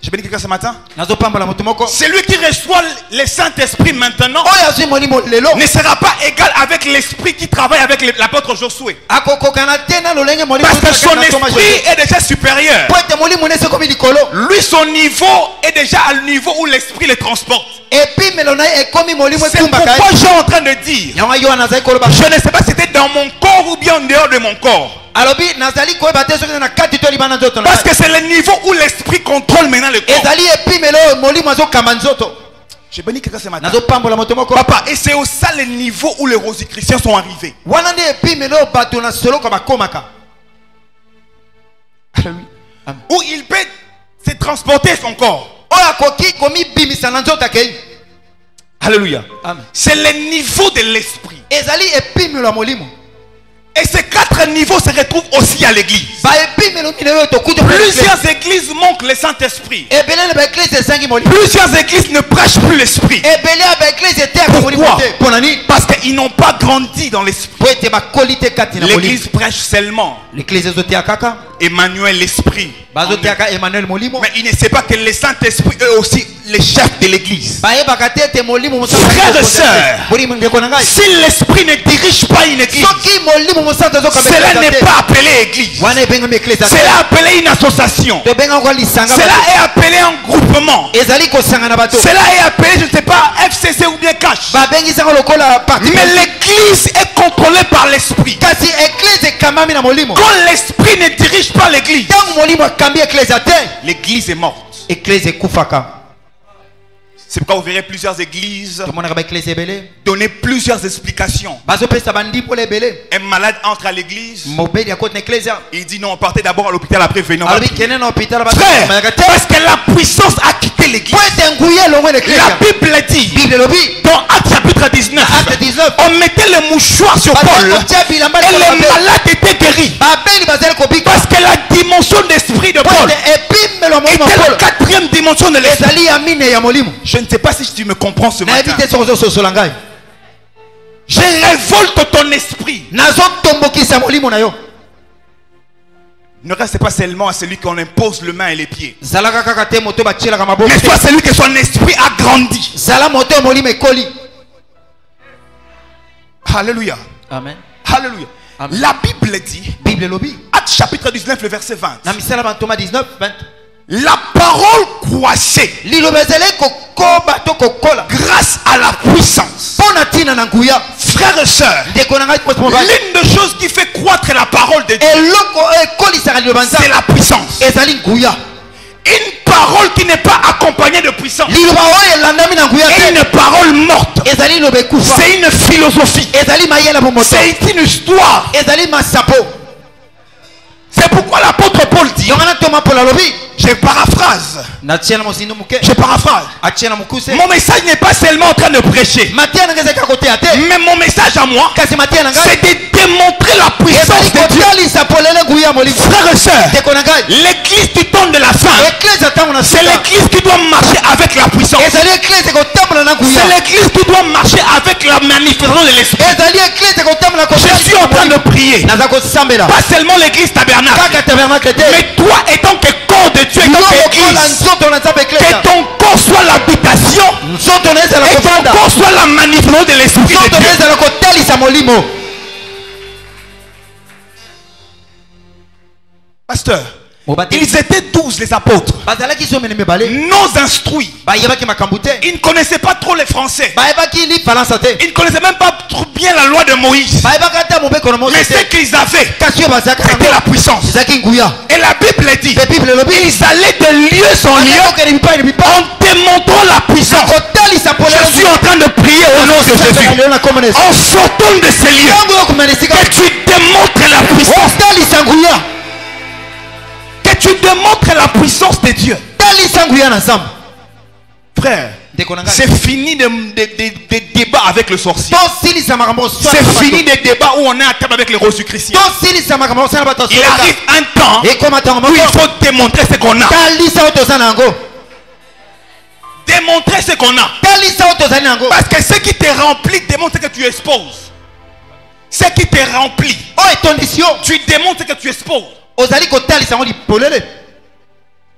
Je bénis quelqu'un ce matin. Nazopambola moto moko. Celui qui reçoit le Saint-Esprit maintenant Oyo azwi molimo lelo. ne sera pas égal avec l'esprit qui travaille avec l'apôtre Josué. Akokokana te na lolenge molimo. Parce que son esprit est déjà supérieur. Po ete molimo nese komi likolo. Lui, son niveau est déjà à le niveau où l'esprit le transporte. Et puis melona ekomi molimo C'est pourquoi je suis en train de dire, Yanga yo anazai koloba. je ne sais pas si c'était dans mon corps ou bien en dehors de mon corps. Alobi nazali koyeba te soki na kati to libana nzoto na. Parce que c'est le niveau où l'esprit contrôle maintenant le corps. Ezali epi melo molimo azokamba nzoto. J'ai béni quelqu'un ce matin. Nazopambola moto moko. Papa, et c'est au ça le niveau où les Rosicruciens sont arrivés. Wana nde epi melo bato na solo ko bakomaka. Où il peut se transporter son corps. Oya koki komi bimisa na nzoto akei. Alléluia. Amen. C'est le niveau de l'esprit. Ezali epi melo molimo. Et ces 4 niveaux se retrouvent aussi à l'église. Ba epi melo minelo to kuto. Plusieurs églises manquent le Saint-Esprit. Ebele na ba église esangi molimo. Plusieurs églises ne prêchent plus l'esprit. Ebele ba église ete ko molimo Pourquoi? te. Ponani. Parce qu'ils n'ont pas grandi dans l'esprit. Po ete ba qualité kati na molimo. L'église prêche seulement L'église ezote akaka. Emmanuel l'esprit. Bazote aka Emmanuel molimo. Mais il ne sait pas que le Saint-Esprit est aussi le chef de l'église. Ba eba katete molimo musa. Frères et sœurs, Molimo ngeko na ngai. si l'esprit ne dirige pas une église, Soki molimo musa zo ka. cela n'est pas appelé église. Wana ebenga me église. Cela est appelé une association. To benga ko lisanga. Cela est appelé un groupement. Ezali ko sanga na bato. Cela est appelé, je ne sais pas, FCC ou bien cash. Ba bengi sanga lokola parti. Mais l'église est contrôlée par l'esprit. Kasi église kamami na molimo. Quand l'esprit ne dirige pas l'église, Tango molimo kambi église ate. l'église est morte. Église kufaka. C'est pourquoi vous verrez plusieurs églises Tomona ka ba église ebele. donner plusieurs explications. Bazo pesa bandi pour ebele. Un malade entre à l'église, Mobeli ya kote na église. il dit non, partez d'abord à l'hôpital, après venez. on va Alobi prier. kene na hôpital ba. Frère, parce que la puissance a quitté l'église. Po ete nguye longo na église. La Bible dit, Bible lobi. dans Actes chapitre 19, Acte 19. on mettait le mouchoir sur Paul et le malade était guéri. Babeli bazali kobika. Parce que la dimension d'esprit de Paul Epimelo molimo était la Paul. 4e dimension de l'esprit. Ezali ya mine ya molimo. Je ne sais pas si tu me comprends ce Na matin. evite sozo soso langai. Je révolte ton esprit. Nazo tombokisa molimo na yo. Ne reste pas seulement à celui qu'on impose le main et les pieds. Zalaka kaka te moto ba tiela ka maboko. Mais soit celui que son esprit a grandi. Zala moto molimo ekoli. Alléluia. Amen. Alléluia. Amen. La Bible dit, Bible lobi. Actes chapitre 19, le verset 20. Na misala ba Thomas 19 20. La parole croissait Lilobezele kokoba to kokola. grâce à la puissance. Pona tina na nguya. Frères et sœurs, Ndeko na ngai poste mobile. l'une des choses qui fait croître la parole de Dieu, Eloko ekoli saka lilobanza. c'est la puissance. Ezali nguya. Une parole qui n'est pas accompagnée de puissance Liloba oyo elandami na nguya est te. une parole morte. Ezali lobe kufa. C'est une philosophie. Ezali mayela bo moto. C'est une histoire. Ezali masapo. C'est pourquoi l'apôtre Paul dit, Yongana Thomas Paul alobi. je paraphrase, Na tiela mosindo muke. je paraphrase. Atiela mukuse. Mon message n'est pas seulement en train de prêcher, Matia na ngeze ka kote ate. mais mon message à moi, Kasi matia na c'est ngai. de démontrer la puissance Ezali de Dieu. kotali sapolele nguya molimo. Frères et sœurs, Ndeko na ngai. l'église du temps de la fin, Église tango na c'est sika. l'église qui doit marcher avec la puissance. Ezali église kotambola na nguya. C'est l'église qui doit marcher avec la manifestation de l'esprit. Ezali église kotambola ko. Je suis en train de prier. Naza kosambela. Pas seulement l'église tabernacle, Kaka tabernacle te. mais toi étant que corps de Dieu, étant Lokola qu'église, nzoto na nzambe église. que ton corps soit l'habitation Nzoto na ezala et ton kofanda. corps soit la manifestation de l'esprit de Nzoto na Dieu. ezala kotalisa molimo. Pasteur, Mobate. ils étaient 12 les apôtres, Bazalaki so mene mebale. non instruits. Bayebaki makambo te. Ils ne connaissaient pas trop les Français. Bayebaki li falansa te. Ils ne connaissaient même pas trop bien la loi de Moïse. Bayebaka ta mobeko na Mais Moïse ce te. qu'ils avaient, Kasi yo bazaka c'était la na. puissance. Ezaki nguya. Et la Bible dit, Le Bible lobi. ils allaient de lieu en lieu en démontrant la puissance. Kotalisa polele. Je suis en train de prier au nom de Jésus. En sortant de ces lieux, que tu démontres la puissance. Kotalisa nguya. Que tu démontres la puissance de Dieu. Talisa nguya na nzambe. Frère, Ndeko na ngai. c'est fini de débats avec le sorcier. Tosilisa makambo. C'est fini des débats où on est à table avec les Rosicruciens. Tosilisa makambo sana bato. Il arrive un temps Et comment tango où il moko. faut démontrer ce qu'on a. Talisa otoza nango. Démontrer ce qu'on a. Talisa otoza nango. Parce que ce qui te remplit démontre que tu exposes. Ce qui te remplit, Oh etondisio. tu démontres que tu exposes. Ozali kotalisa ngo lipolele.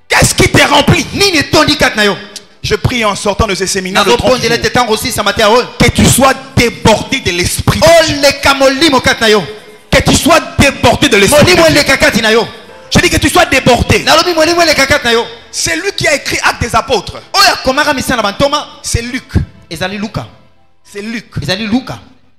Qu'est-ce Qu'est-ce qui t'est rempli? Nini tondi kat na yo. Je prie en sortant de ce séminaire de 30 jours, Nazobondela te tango aussi samate o. que tu sois débordé de l'esprit. O le kamolimo kat na yo. Que tu sois débordé de l'esprit. Molimo le kakati na yo. Je dis que tu sois débordé. Nalobi molimo le kakati na yo. C'est lui qui a écrit Actes des Apôtres. Oya komaka misana bantoma. C'est Luc. Ezali Luka. C'est Luc. Ezali Luka.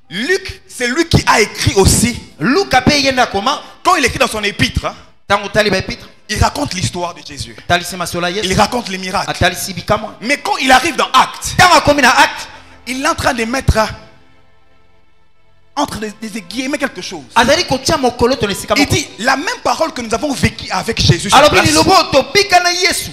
Luc, c'est lui qui a écrit aussi. Luka pe yenda koma. Quand il écrit dans son épître, hein, Tango tali ba épître. il raconte l'histoire de Jésus. Talisi masola yes. Il raconte les miracles. Atalisi bikama. Mais quand il arrive dans Actes, Tango komi na acte. il est en train de mettre entre des guillemets quelque chose. Azali kotia mokolo to lesika Il moko. dit la même parole que nous avons vécue avec Jésus. sur Alors place. bini lobo to bika na Yesu.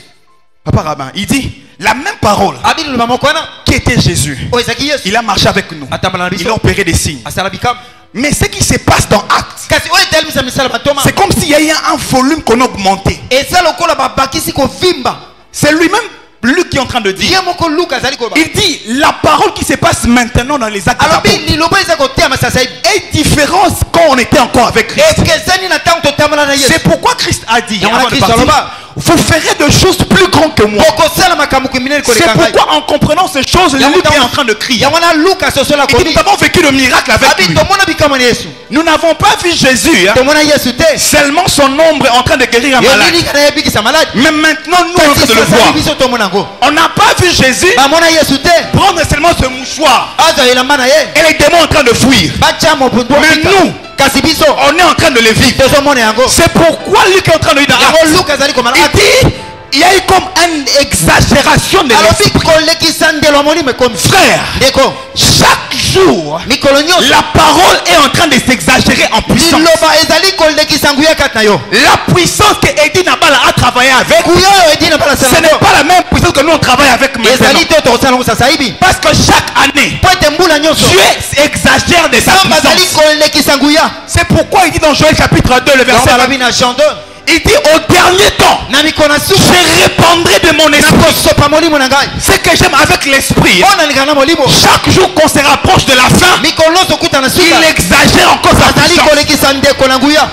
Papa Rabin, il dit la même parole Abini loba mokwana. qui était Jésus. O ezaki Yesu. Il a marché avec nous. Atambala na Il a biso. opéré des signes. Asala bikama. Mais ce qui se passe dans Actes, Kasi o etali misa misala bantoma. c'est comme s'il y a eu un volume qu'on a augmenté. Eza lokola babakisi ko vimba. C'est lui-même, Luc, qui est en train de dire. Ye moko Luka azali ko ba. Il dit la parole qui se passe maintenant dans les Actes des Alors Apôtres bini lobo eza ko tema sasa hivi. est différente quand on était encore avec Christ. Ekezani na tango to tamala na Yesu. C'est pourquoi Christ a dit Dans la avant de Christ, partir, Saloba. vous ferez de choses plus grandes que moi. Okosala makambo kiminene ko C'est lekanga. pourquoi en comprenant ces choses, Luc est en train de crier. Yamana Luka sosola ko. Il dit, nous avons vécu le miracle avec Abi lui. to mona bikama na Yesu. Nous n'avons pas vu Jésus, hein. To mona Yesu te. Seulement son ombre est en train de guérir un malade. Yelini kana yebikisa malade. Mais maintenant, nous, on est en train de le voir. Biso to mona ngo. On n'a pas vu Jésus Ba mona Yesu te. prendre seulement ce mouchoir Aza elamba na ye. et les démons en train de fuir. Bacha mo bundu. Mais nous, kasi biso on est en train de les vivre. tozo mona yango. C'est pourquoi Luc est en train de dire dans Yango Actes, Luka azali ko mala. il dit, il y a eu comme une exagération de Alors l'esprit. bi kolekisa ndelo moni me comme Frère, Deko. chaque jour, Mikolo nyonso. la parole est en train de s'exagérer en puissance. Liloba ezali kolekisa nguya kat na yo. La puissance que Eddie Nabala a travaillé avec, Kuyo edina bala ce sana. n'est pas la même puissance que nous on travaille avec maintenant. Ezali te to sala ngo sasa hivi. Parce que chaque année, Poete mbula nyonso. Dieu exagère de sa Samba azali puissance. kolekisa nguya. C'est pourquoi il dit dans Joël chapitre 2, le verset Samba 20, labi na Jean 2. il dit au dernier temps, Na mikona su. je répandrai de mon esprit. Sopa molimo na ngai. Ce que j'aime avec l'esprit, Ona lingana molimo. chaque jour qu'on se rapproche de la fin, Mikolo so kuta na suka. il exagère encore sa Azali puissance. kolekisa ndeko na nguya.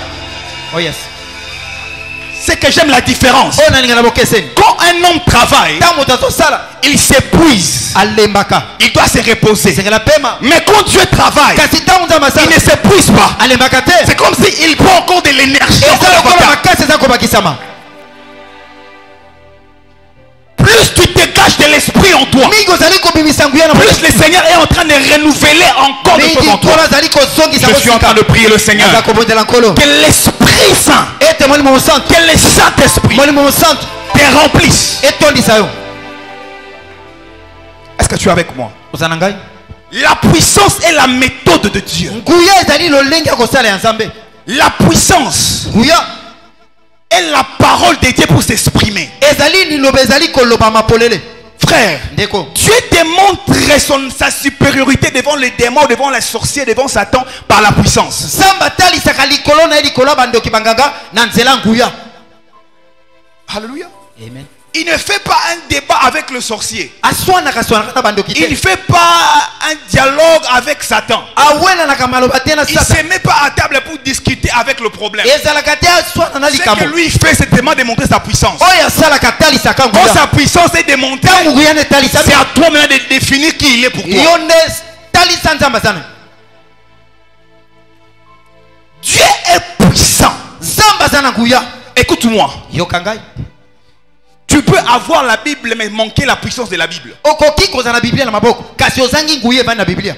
Oh yes. C'est que j'aime la différence. Ona lingana bokeseni. Quand un homme travaille, Tango tato sala. il s'épuise. Alembaka. Il doit se reposer. C'est la pema. Mais quand Dieu travaille, Kasi tango nzamba il sala. ne s'épuise pas. Alembaka te. C'est comme s'il prend encore de l'énergie. Eza encore lokola davantage. makasi eza kobakisama. Plus tu dégages de l'esprit en toi, Mingi ozali kobimisa nguya na plus le Seigneur est en train de renouveler encore de mingi fois en toi. nkolo azali kozongisa Je suis en train de prier le Seigneur. aza kobondela nkolo. Que l'Esprit Saint, Ete molimo mosantu. que le Saint-Esprit Molimo mosantu. te remplisse. Etondisa yo. Est-ce que tu es avec moi? Oza na ngai. La puissance est la méthode de Dieu. Nguya ezali lolenge ya kosala ya Nzambe. La puissance Nguya est la parole de Dieu pour s'exprimer. ezali liloba ezali koloba mapolele. Frère, Ndeko. Dieu démontre sa supériorité devant les démons, devant les sorciers, devant Satan par la puissance. Nzambe atalisaka likolo na ye likolo ya bandoki banganga na nzela nguya. Alléluia. Amen. Il ne fait pas un débat avec le sorcier. Aswanaka na bandoki Il ne te. fait pas un dialogue avec Satan. Awelanaka maloba te na Il ne sata. se met pas à table pour discuter avec le problème. Ezalaka te aswana na Ce likambo. que lui fait, c'est tellement démontrer sa puissance. Oyo asalaka atalisaka Quand nguya. sa puissance est démontrée, Tango nguya na etalisami. c'est à toi maintenant de définir qui il est pour toi. Yo nde talisa Nzambe sana. Dieu est puissant. Nzambe aza na nguya. Écoute-moi. Yoka ngai. Tu peux avoir la Bible mais manquer la puissance de la Bible. Okoki kozala na Biblia na maboko. Kasi ozangi nguya evandi na Biblia.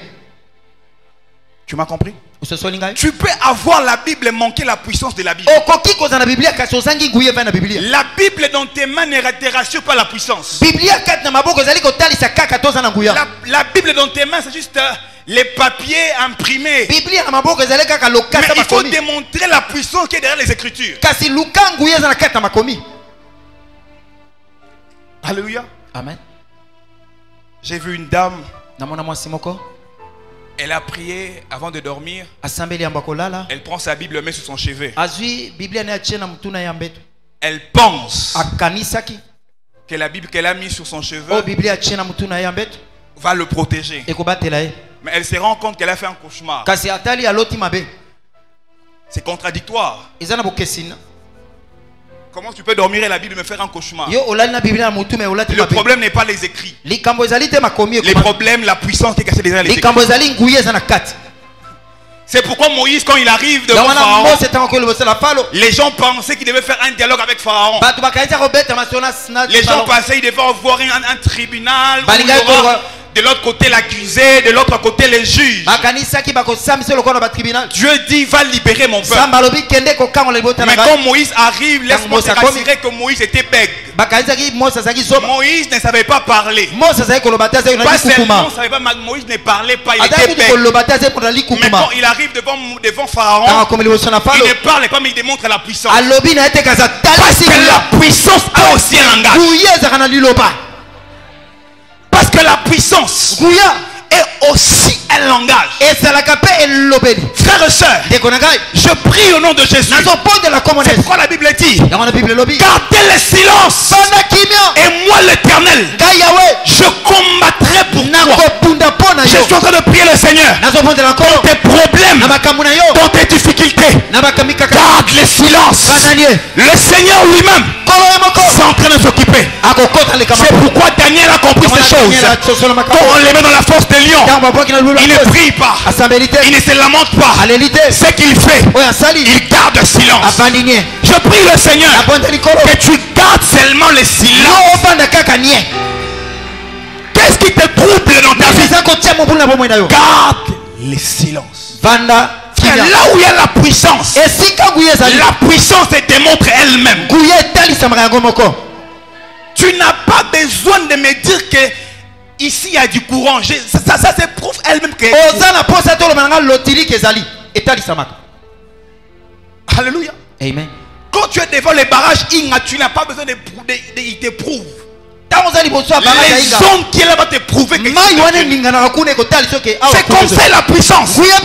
Tu m'as compris? Ososoli ngai. Tu peux avoir la Bible et manquer la puissance de la Bible. Okoki kozala na Biblia kasi ozangi nguya evandi na Biblia. La Bible dans tes mains ne te rassure pas la puissance. Biblia kati na maboko ezali kotalisa kaka toza na nguya. La Bible dans tes mains, c'est juste les papiers imprimés. Biblia na maboko ezali kaka Mais lokasa il faut makomi. démontrer la puissance qui est derrière les Écritures. Kasi luka nguya eza na kati na makomi. Alléluia. Amen. J'ai vu une dame, Namona mwasi moko elle a prié avant de dormir. asambeli yamba kolala. Elle prend sa Bible, met sur son chevet. Azwi Biblia na atie na mutuna ya mbeto. Elle pense Akanisaki. que la Bible qu'elle a mise sur son cheveu O Biblia atie na mutuna ya mbeto. va le protéger. Ekobatela ye. Mais elle se rend compte qu'elle a fait un cauchemar. Kasi atali aloti mabe. C'est contradictoire. Eza na bokesina. Comment tu peux dormir et la Bible me faire un cauchemar? Le problème n'est pas les écrits. Les problèmes, la puissance qui est cachée derrière les écrits. C'est pourquoi Moïse, quand il arrive devant Pharaon, les gens pensaient qu'il devait faire un dialogue avec Pharaon. Les gens pensaient qu'il devait avoir un tribunal où il y aura de l'autre côté l'accusé, de l'autre côté les juges. Dieu dit, va libérer mon peuple. Mais quand Moïse arrive, laisse-moi te rassurer que Moïse était bègue. Moïse ne savait pas parler. Pas seulement, Moïse ne parlait pas, il était bègue. Mais quand il arrive devant Pharaon, il ne parle pas, mais il démontre la puissance. Parce que la puissance a aussi un langage. Parce que la puissance est aussi un langage. Frères et sœurs, je prie au nom de Jésus. C'est pourquoi la Bible dit, gardez le silence. Et moi l'Éternel, je combattrai pour toi. Je suis en train de prier le Seigneur. Dans tes problèmes, dans tes difficultés, garde le silence. Le Seigneur lui-même est en train de s'occuper. C'est pourquoi Daniel a compris ces choses. Quand on les met dans la force des lions, il ne prie pas, il ne se lamente pas. Ce qu'il fait, il garde le silence. Je prie le Seigneur que tu gardes seulement le silence. Qu'est-ce qui te trouble dans ta vie? Garde le silence. Là où il y a la puissance se démontre elle-même. Tu n'as pas besoin de me dire que ici il y a du courant. Ça se prouve elle-même que. Alléluia. Amen. Quand tu es devant les barrages Inga, tu n'as pas besoin de il te prouve. Les hommes qui est là-bas te prouver que c'est comme ça la puissance. Frère,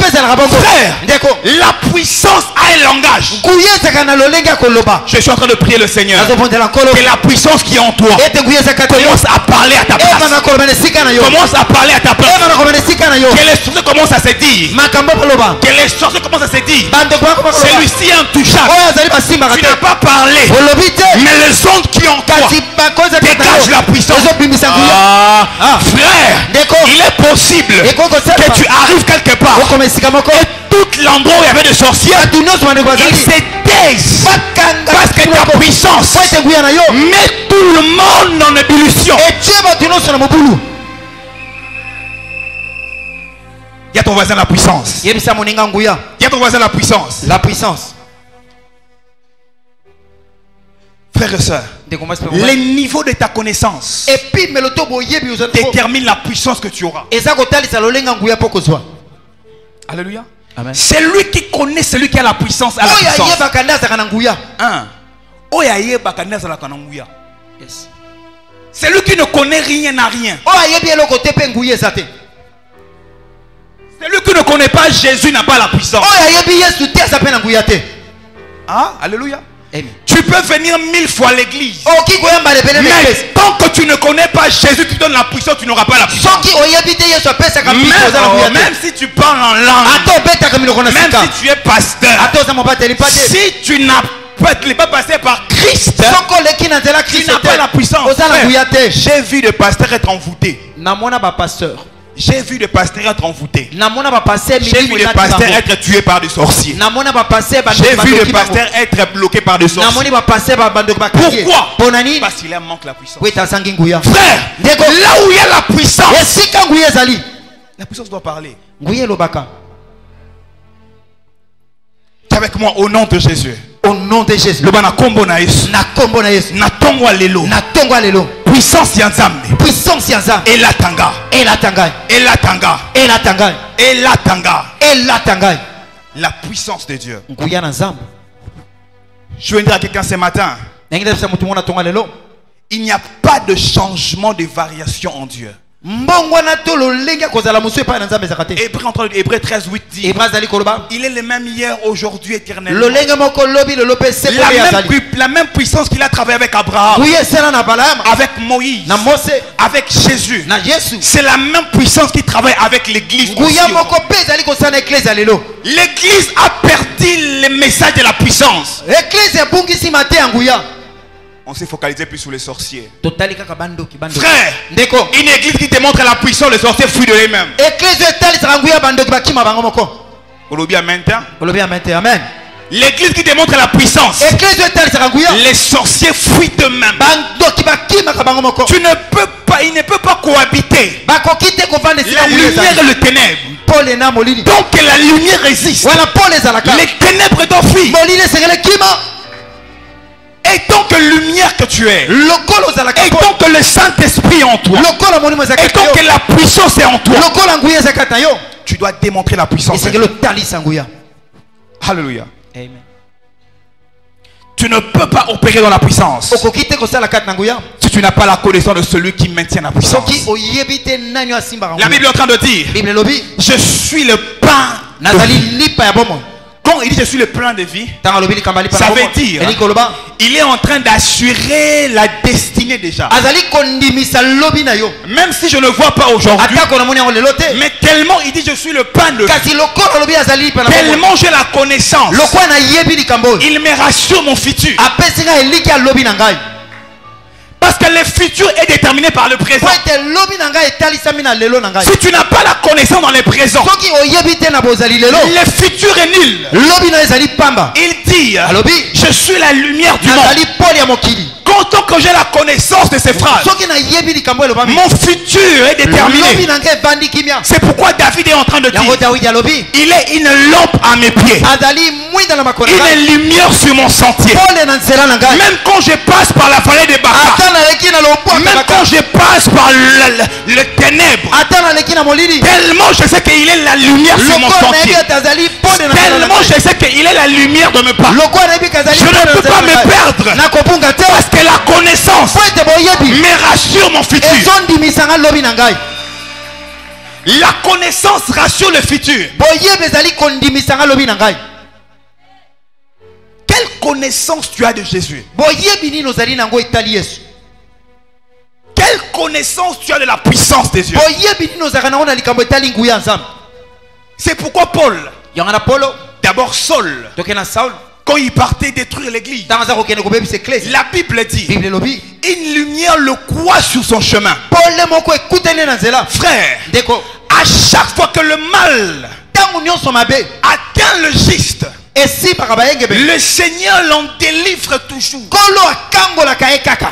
la puissance a un langage. Je suis en train de prier le Seigneur que la puissance qui est en toi commence à parler à ta place. Commence à parler à ta place. Que les sorciers commencent à se dire. Que les sorciers commencent à se dire. Celui-ci est intouchable. Tu n'as pas parlé, mais les ondes qui ont en toi dégagent la puissance. Frère, il est possible que tu arrives quelque part et tout l'endroit où il y avait des sorciers, ils se taisent parce que ta puissance met tout le monde en ébullition. Il y a ton voisin la puissance. Il y a ton voisin la puissance. La puissance. Frères et sœurs, les niveaux de ta connaissance déterminent la puissance que tu auras. Alléluia. C'est lui qui connaît celui qui a la puissance. À la puissance. Celui qui ne connaît rien n'a rien. Celui qui ne connaît pas Jésus n'a pas la puissance. Ah, alléluia. Amen. Tu peux venir 1000 fois à l'église, mais tant que tu ne connais pas Jésus qui donne la puissance, tu n'auras pas la puissance. Même si tu parles en langue, même si tu es pasteur, si tu n'as pas passé par Christ, tu n'as pas la puissance. J'ai vu des pasteurs être envoûtés. J'ai vu des pasteurs être envoûtés. J'ai vu des pasteurs être tués par des sorciers. J'ai vu des pasteurs être bloqués par des sorciers. Pourquoi? Parce qu'il leur manque la puissance. Frère, là où il y a la puissance, la puissance doit parler. Tu es avec moi au nom de Jésus. Au nom de Jésus. Le bana kombo na Yesu. Na kombo na Yesu. Na tongwa lelo. Na tongwa lelo. Puissance ya Nzambe. Puissance ya Nzambe. Elatanga. Elatanga. Elatanga. Elatanga. Elatanga. Elatanga. La puissance de Dieu. Nguya na Nzambe. Je veux dire à quelqu'un ce matin. Il n'y a pas de changement de variation en Dieu. Hébreux 13, 8 dit, il est le même hier, aujourd'hui, éternellement. La même puissance qu'il a travaillé avec Abraham, avec Moïse, avec Jésus. C'est la même puissance qui travaille avec l'église. L'église a perdu le message de la puissance. on s'est focalisé plus sur les sorciers. totali kaka bandoki bandoki Frère, ndeko une église qui te montre la puissance, les sorciers fuient de lui-même. église etalisaka nguya bandoki bakima bango moko Olobi amen. olobi amen te amen L'église qui te montre la puissance, église etalisaka nguya les sorciers fuient d'eux-mêmes. bandoki bakimaka bango moko Tu ne peux pas, il ne peut pas cohabiter bakoki te kovanda esika la lumière et le ténèbre. pole na molili Donc que la lumière résiste. wana pole ezalaka Les ténèbres doivent fuir. molili esengeli kima Et tant que lumière que tu es, lokolo ozalaka et tant que le Saint-Esprit est en toi, lokola molimo et ezalaka tant que la puissance est en toi, lokola nguya ezalaka na yo tu dois démontrer la puissance. esengeli otalisa nguya Alléluia. amen Tu ne peux pas opérer dans la puissance okoki te kosala kati na nguya si tu n'as pas la connaissance de celui qui maintient la puissance. soki oyebi te nani oyo asimbaka La Bible est en train de dire, bible elobi je suis le pain. nazali lipa ya bomoi Quand il dit je suis le plein de vie, ntango alobi likamba lipa ça na veut bomoi dire, elingi koloba il est en train d'assurer la destinée déjà. azali kondimisa lobi na yo Même si je ne vois pas aujourd'hui, atako namoni yango lelo te mais tellement il dit je suis le pain de vie, kasi lokola olobi azali lipa na bomoi tellement j'ai la connaissance, lokola nayebi likambo oyo il me rassure mon futur. apesi ngai eliki ya lobi na ngai Parce que le futur est déterminé par le présent. po ete lobi na ngai etalisami na lelo na ngai Si tu n'as pas la connaissance dans le présent, soki oyebi te na bozali lelo le futur est nul. lobi na yo ezali pamba Il dit, alobi je suis la lumière du monde. nazali pole ya mokili Quand que j'ai la connaissance de ces phrases, soki nayebi likambo elobami mon futur est lobi déterminé. na ngai evandi kimia C'est pourquoi David est en train de yango dire, dawidi alobi il est une lampe à mes pieds, azali mwinda na makolo na ngai une lumière sur mon sentier. pole na nzela na ngai Même quand je passe par la vallée des Baka, ata naleki na lobwaka même quand je passe par le ténèbre, ata naleki na molili tellement je sais qu'il est la lumière sur mon lokola nayebi sentier, ete azali pole na nzela na tellement ngai je sais qu'il est la lumière de mes pas. lokola nayebi ete azali Je pole ne na peux nzela pas na me ngai perdre nakobunga te parce que la connaissance po ete boyebi me rassure mon futur. ezondimisanga lobi na ngai La connaissance rassure le futur. boyebi ezali kondimisanga lobi na ngai Quelle connaissance tu as de Jésus? boyebi nini ozali nango etali yesu Quelle connaissance tu as de la puissance des yeux? boyebi nini ozalaka nango na likambo etali nguya ya nzambe C'est pourquoi Paul, yango na polo d'abord Saul, toke na saul quand il partait détruire l'église, ntango aza kokende kobebisa eklesi la Bible dit, bible elobi une lumière le croit sur son chemin. pole moko ekutani na nzela Frère, ndeko à chaque fois que le mal ntango nyonso mabe atteint le juste, esimbaka bayengebe le Seigneur l'en délivre toujours. nkolo akangolaka ye kaka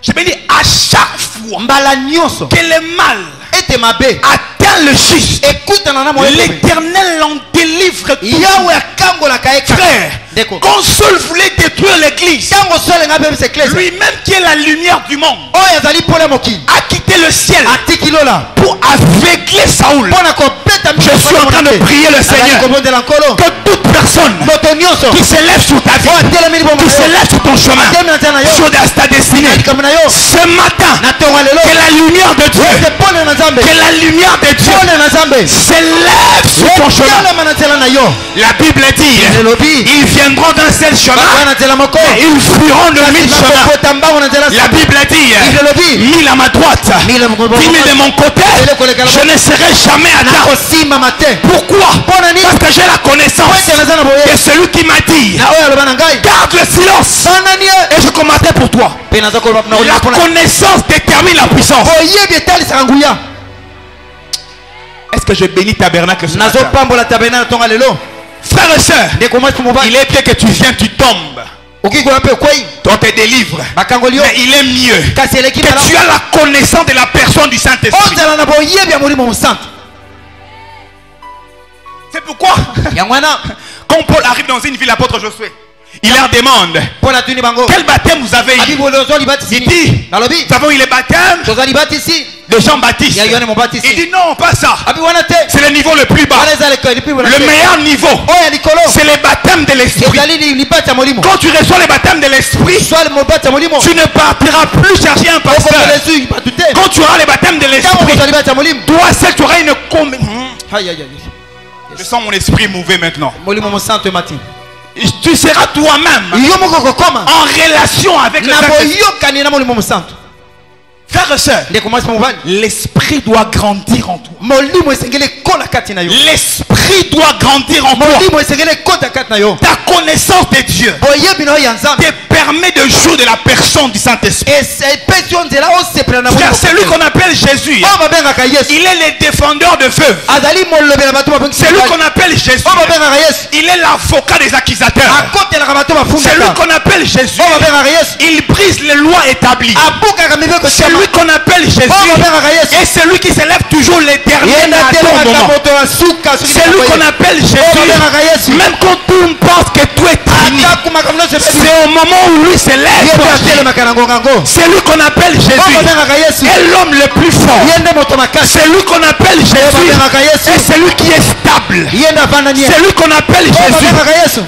Je me dis, à chaque fois mbala nyonso que le mal ete mabe atteint le juste, ekutana na moyengebe l'Éternel l'en délivre toujours. yawe akangolaka ye kaka Frère, ndeko quand Saul voulait détruire l'église, ntango solenga abebisa eklesi lui-même qui est la lumière du monde, oyo azali pole ya mokili a quitté le ciel atiki lola pour aveugler Saoul. mpona kobeta Je suis en train de prier le Seigneur kobondela nkolo que toute personne moto nyonso qui se lève sur ta vie, oyo atelemeli bomo qui se lève sur ton chemin, atemi na nzela na yo sur ta destinée, na likambo na yo ce matin, na ntongo ya lelo que la lumière de Dieu, ete pole na nzambe que la lumière de Dieu pole na nzambe se lève sur ton chemin. etelema na nzela na yo La Bible dit, elobi ils viendront d'un seul bakoya chemin na nzela moko et ils fuiront de mille chemins. nakokota mbango na nzela La Bible dit, bible elobi 1000 à ma droite, 1000 de mon côté, je ne serai jamais atteint. nakosimbama te Pourquoi? mpona nini Parce que j'ai la po connaissance ete naza na de boye celui qui m'a dit, na oyo aloba na ngai garde le silence. banani ye Et je commentais pour toi. mpe naza koloba La connaissance détermine la puissance. boyebi etalisaka nguya Est-ce que je bénis tabernacle ce matin? nazopambola tabena na ntongo ya lelo Frères et sœurs, ndeko mwasi mobali il est bien que tu viens, tu tombes. okikola mpe ekwei On te délivre. bakangoli yo Mais il est mieux kasi eleki que tu as la connaissance de la personne du Saint-Esprit. ozala na boyebi ya molimo mosantu C'est pourquoi, yango wana quand Paul arrive dans une ville, l'apôtre Josué, il leur demande, mpo natuni bango quel baptême vous avez abi eu? ozwa libatisi Il dit, nalobi nous avons eu les baptêmes tozwa libatisi de Jean-Baptiste. ya yohane Il mobatisi dit non, pas ça. abi wana te C'est le niveau le plus bas. wana eza Le meilleur niveau, oyo ya likolo c'est le baptême de l'esprit. ezali libati ya molimo Quand tu reçois le baptême de l'esprit, swali mobati ya molimo tu ne partiras plus chercher un pasteur. okomela esu libatu te Quand tu auras le baptême de ntango l'esprit, kozwa libati ya molimo toi seul tu auras une Aïe. Je sens mon esprit mouver maintenant. molimo mosantu emati Tu seras toi-même yo moko kokoma en relation avec le na Saint-Esprit. boyokani na molimo mosantu Frères et sœurs, ndeko mwasi mobali l'esprit doit grandir en toi. molimo esengeli ekola kati na yo L'esprit doit grandir en toi. molimo esengeli ekota kati na yo Ta connaissance de Dieu boyebi na yo ya nzambe te permet permet de jouir de la personne du Saint-Esprit. Frère, c'est lui qu'on appelle Jésus. Il est le défendeur de veuves. C'est lui qu'on appelle Jésus. Il est l'avocat des accusateurs. C'est lui qu'on appelle Jésus. Il brise les lois établies. C'est lui qu'on appelle Jésus. Et c'est lui qui s'élève toujours les derniers à ton moment. C'est lui qu'on appelle Jésus. Même quand tout pense que tout est fini, c'est au moment où lui s'élève. C'est lui qu'on appelle Jésus. Et l'homme le plus fort. C'est lui qu'on appelle Jésus. Et c'est lui qui est stable. C'est lui qu'on appelle Jésus.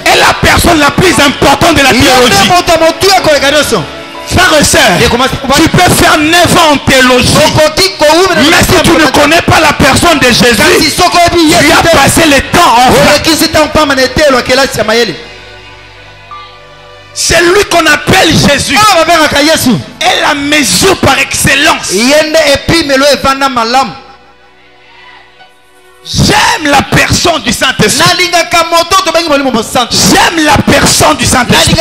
Et la personne la plus importante de la théologie. Frères et sœurs, tu peux faire 9 ans en théologie, mais si tu ne connais pas la personne de Jésus, tu as passé le temps en fait. C'est lui qu'on appelle Jésus. Et la mesure par excellence. J'aime la personne du Saint-Esprit. J'aime la personne du Saint-Esprit.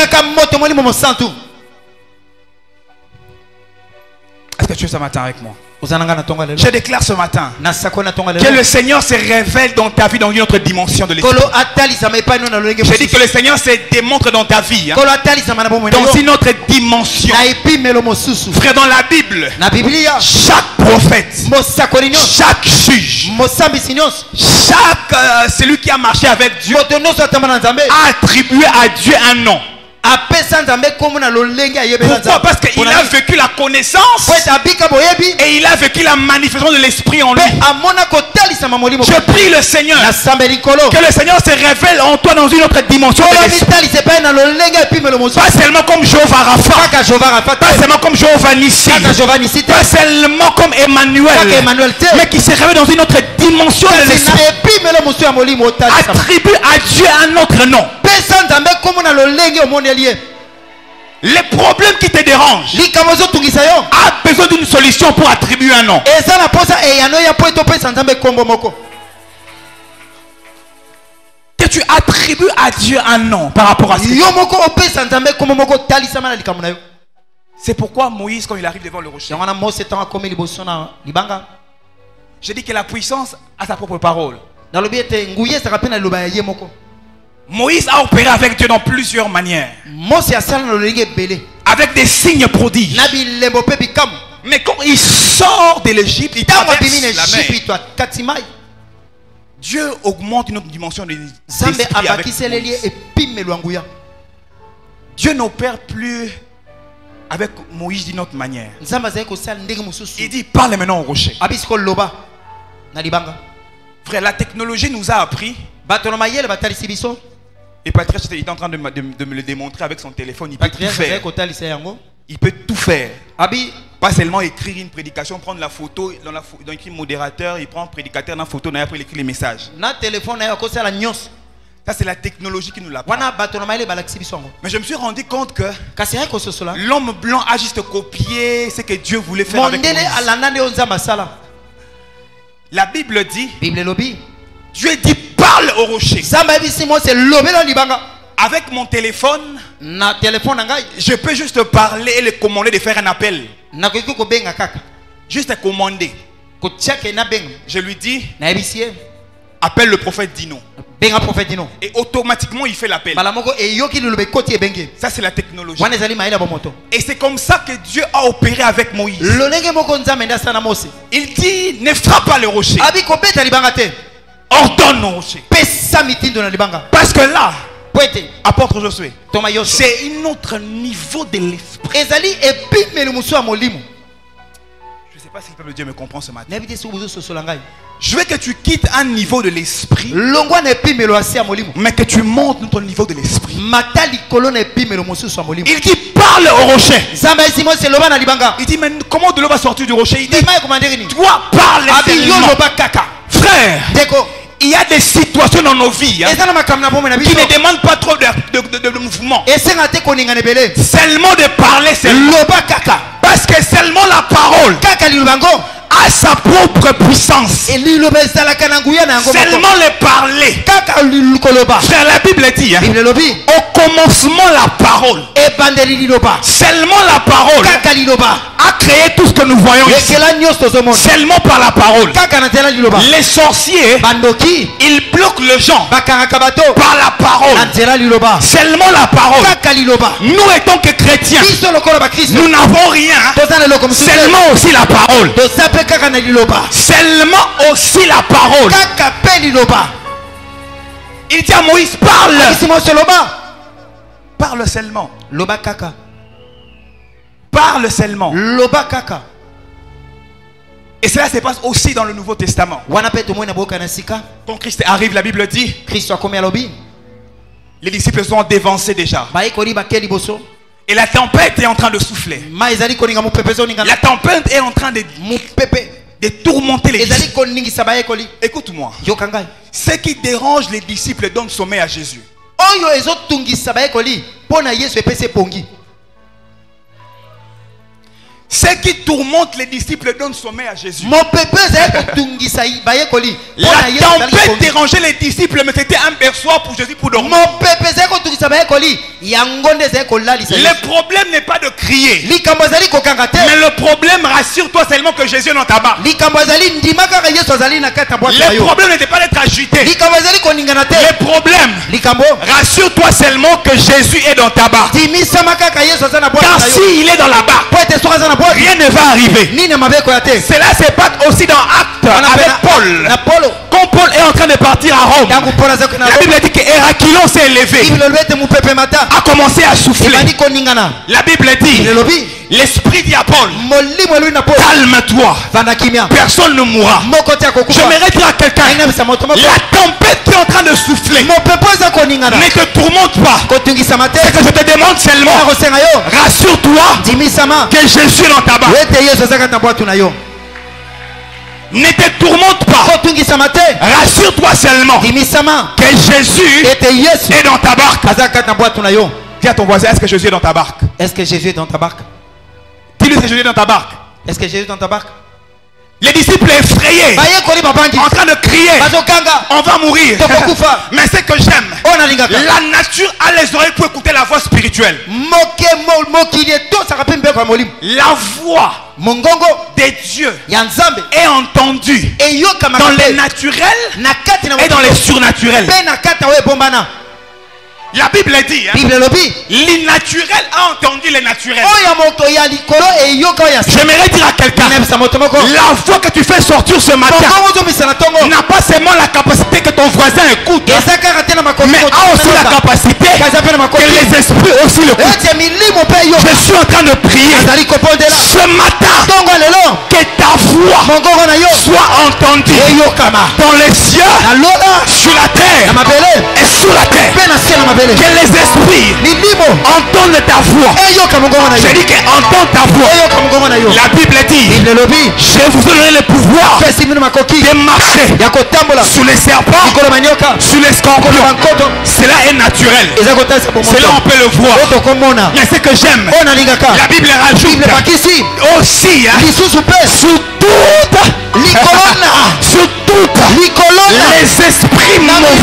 Est-ce que tu es ce matin avec moi? Je déclare ce matin que le Seigneur se révèle dans ta vie dans une autre dimension de l'esprit. Je dis que le Seigneur se démontre dans ta vie dans une autre dimension. Frère, dans la Bible, chaque prophète, chaque juge, chaque celui qui a marché avec Dieu a attribué à Dieu un nom. Pourquoi? Parce qu'il a vécu la connaissance et il a vécu la manifestation de l'esprit en lui. Je prie le Seigneur que le Seigneur se révèle en toi dans une autre dimension de l'esprit. Pas seulement comme Jéhovah Rapha, pas seulement comme Jéhovah Nissi, pas seulement comme Emmanuel, mais qui se révèle dans une autre dimension de l'esprit. Attribue à Dieu un autre nom. Les problèmes qui te dérangent a besoin d'une solution pour attribuer un nom. Que tu attribues à Dieu un nom par rapport à ça. C'est pourquoi Moïse, quand il arrive devant le rocher, je dis que la puissance a sa propre parole. Moïse a opéré avec Dieu dans plusieurs manières. Avec des signes prodiges. Mais quand il sort de l'Égypte, il traverse la mer. Dieu augmente une autre dimension de l'esprit avec Moïse. Dieu n'opère plus avec Moïse d'une autre manière. Il dit, parle maintenant au rocher. Frère, la technologie nous a appris. Et Patrice est en train de me le démontrer avec son téléphone. Il peut tout faire. Il peut tout faire. Pas seulement écrire une prédication, prendre la photo, dans écrit modérateur, il prend prédicateur dans la photo, et après il écrit les messages. Ça c'est la technologie qui nous l'apprend. Mais je me suis rendu compte que l'homme blanc a juste copié ce que Dieu voulait faire avec Moïse. La Bible dit, Dieu dit parle au rocher. Avec mon téléphone, je peux juste parler et le commander de faire un appel. Juste commander. Je lui dis, appelle le prophète Dino. Et automatiquement il fait l'appel. Ça c'est la technologie. Et c'est comme ça que Dieu a opéré avec Moïse. Il dit, ne frappe pas le rocher. Ordonne au rocher. Parce que là, apôtre Josué, c'est un autre niveau de l'esprit. Je ne sais pas si le peuple de Dieu me comprend ce matin. Je veux que tu quittes un niveau de l'esprit, mais que tu montes notre niveau de l'esprit. Il dit parle au rocher. Il dit mais comment de l'eau va sortir du rocher? Il dit toi parle seulement. Frère, il y a des situations dans nos vies qui ne demandent pas trop de mouvement. Seulement de parler seulement. Parce que seulement la parole a sa propre puissance. Seulement le parler. Frère, la Bible dit au commencement la parole. Seulement la parole a créé tout ce que nous voyons ici. Seulement par la parole. Les sorciers, ils bloquent le gens par la parole. Seulement la parole. Nous étant que chrétiens, nous n'avons rien. Seulement aussi la parole. Seulement aussi la parole. Il dit à Moïse, parle. Parle seulement. Parle seulement. Et cela se passe aussi dans le Nouveau Testament. Quand Christ arrive, la Bible dit, les disciples sont dévancés déjà. Et la tempête est en train de souffler. La tempête est en train de tourmenter les disciples. Écoute-moi. Ce qui dérange les disciples donne sommeil à Jésus. Ce qui tourmente les disciples donne sommeil à Jésus. La tempête dérangeait les disciples, mais c'était un berceau pour Jésus pour dormir. Le problème n'est pas de crier. Mais le problème, rassure-toi seulement que Jésus est dans ta barque. Le problème n'était pas d'être agité. Le problème, rassure-toi seulement que Jésus est dans ta barque. Car s'il est dans la barque, rien ne va arriver. Cela se passe aussi dans Actes avec Paul. Quand Paul est en train de partir à Rome, la Bible dit que Héraculon s'est élevé, a commencé à souffler. La Bible dit, l'esprit dit à Paul, calme-toi, personne ne mourra. J'aimerais dire à quelqu'un, la tempête qui est en train de souffler ne te tourmente pas. Ce que je te demande seulement, rassure-toi que Jésus est dans ta barque. Ne te tourmente pas. Rassure-toi seulement que Jésus est dans ta barque. Dis à ton voisin, est-ce que Jésus est dans ta barque? Est-ce que Jésus est dans ta barque? Dis-lui que Jésus est dans ta barque. Est-ce que Jésus est dans ta barque? Les disciples effrayés, en train de crier, on va mourir. Mais ce que j'aime, la nature a les oreilles pour écouter la voix spirituelle. La voix de Dieu est entendue dans les naturels et dans les surnaturels. La Bible dit, l'innaturel a entendu les naturels. J'aimerais dire à quelqu'un, la voix que tu fais sortir ce matin n'a pas seulement la capacité que ton voisin écoute, mais a aussi la capacité que les esprits aussi l'écoutent. Je suis en train de prier ce matin que ta voix soit entendue dans les cieux, sur la terre et sous la terre. Que les esprits entendent ta voix. Je dis qu'entends ta voix. La Bible dit, je vous donne le pouvoir de marcher sous les serpents, sous les scorpions. Cela est naturel. Cela on peut le voir. Mais ce que j'aime, la Bible rajoute aussi sous toutes les esprits mauvais.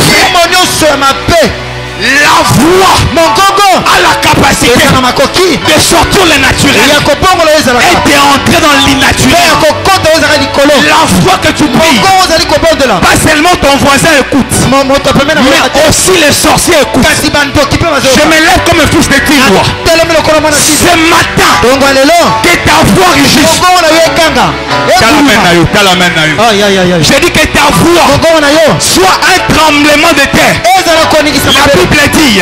La voix a la capacité de sortir le naturel et d'entrer dans l'immaturel. La voix que tu pries, pas seulement ton voisin écoute, mais aussi les sorciers écoutent. Je me lève comme un fils de Tigre. Ce matin, que ta voix rugisse. Je dis que ta voix soit un tremblement de terre. La Bible dit,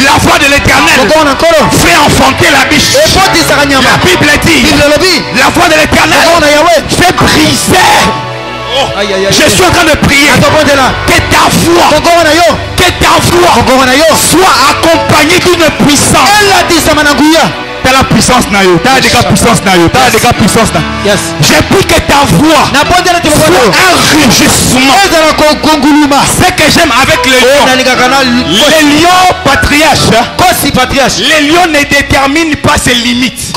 la voix de l'Éternel fait enfanter la biche. La Bible dit, la voix de l'Éternel fait briser. Je suis en train de prier que ta voix soit accompagnée d'une puissance. T'as la puissance na yo. T'as déjà puissance na yo. T'as déjà puissance na. Yes. J'ai pris que ta voix soit un rugissement. Ce que j'aime avec les lions patriarches, les lions ne déterminent pas ses limites.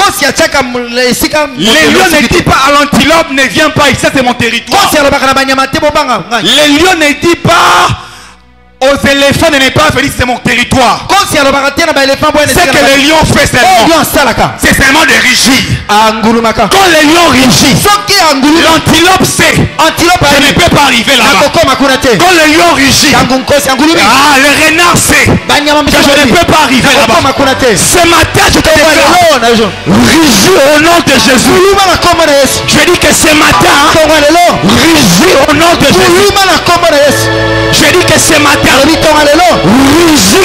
Les lions ne disent pas à l'antilope ne viens pas ici, c'est mon territoire. Les lions ne disent pas aux éléphants de ne pas venir, c'est mon territoire. Ce que les lions font seulement, c'est seulement de rugir. Quand les lions rugissent, l'antilope sait je ne peux pas arriver là-bas. Quand le lion rugit, le renard sait que je ne peux pas arriver là-bas. Ce matin, je te déclare, rugis au nom de Jésus. Je dis que ce matin, rugis au nom de Jésus. Je dis que ce matin, rugis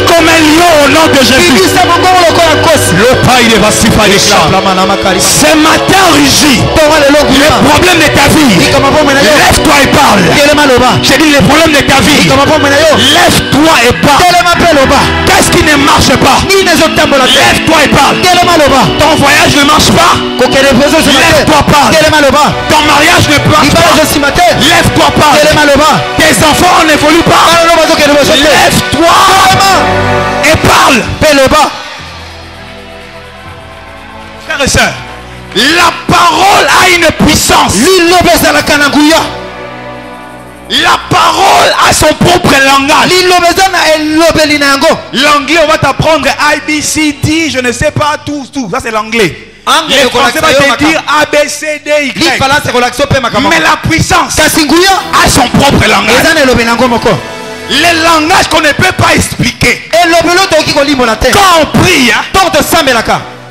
comme un lion au nom de Jésus. Ce matin, rugis. Le problème de ta vie, lève-toi et parle. J'ai dit le problème de ta vie, lève-toi et parle. Qu'est-ce qui ne marche pas? Lève-toi et parle. Ton voyage ne marche pas? Lève-toi, parle. Ton mariage ne marche pas? Lève-toi, parle. Tes enfants n'évoluent pas? Lève-toi et parle. Frères et sœurs, la parole a une puissance. La parole a son propre langage. L'anglais, on va t'apprendre ABCD, je ne sais pas tout. Ça c'est l'anglais. Les Français vont te dire ABCD, Y. Mais la puissance a son propre langage. Les langages qu'on ne peut pas expliquer. Quand on prie,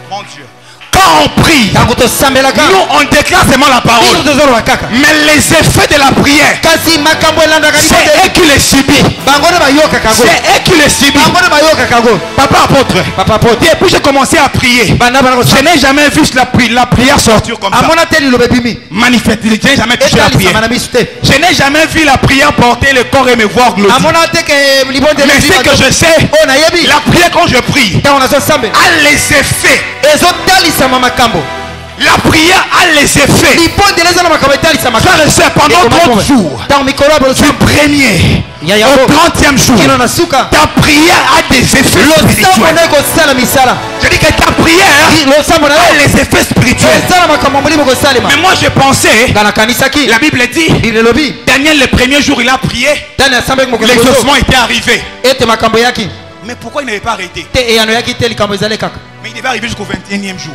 mon Dieu, quand on prie, nous on déclare seulement la parole. Mais les effets de la prière, c'est eux qui les subissent. C'est eux qui les subissent. Papa apôtre, depuis j'ai commencé à prier, je n'ai jamais vu la prière sortir comme ça. Manifester, je n'ai jamais touché la prière. Je n'ai jamais vu la prière porter le corps et me voir glorifier. Mais ce que je sais, la prière quand je prie a les effets. La prière a les effets. Frères et sœurs, pendant 30 jours, du premier au 30e jour, ta prière a des effets spirituels. Je dis que ta prière a les effets spirituels. Mais moi je pensais, la Bible dit, Daniel le premier jour il a prié, l'exaucement était arrivé. Mais pourquoi il n'avait pas arrêté? Mais il devait arriver jusqu'au 21e jour.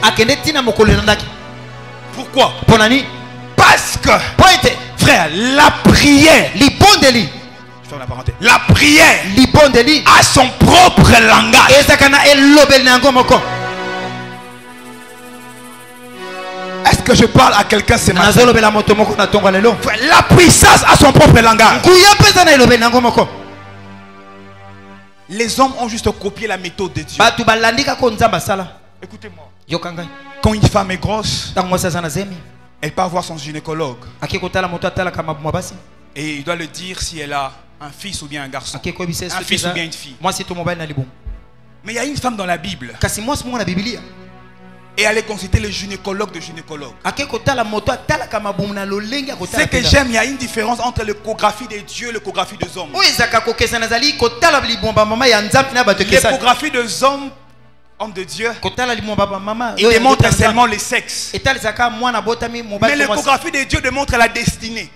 Pourquoi? Parce que, frère, la prière, je ferme la parenthèse, la prière a son propre langage. Est-ce que je parle à quelqu'un ce matin? La puissance a son propre langage. Les hommes ont juste copié la méthode de Dieu. Écoutez-moi. Quand une femme est grosse, elle part voir son gynécologue. Et il doit le dire si elle a un fils ou bien un garçon. Un fils ou bien une fille. Mais il y a une femme dans la Bible. Et elle est consultée le gynécologue de gynécologue. Ce que j'aime, il y a une différence entre l'échographie des dieux et l'échographie des hommes. L'échographie des hommes de Dieu, il démontre seulement les sexes. Mais l'échographie des dieux démontre la destinée.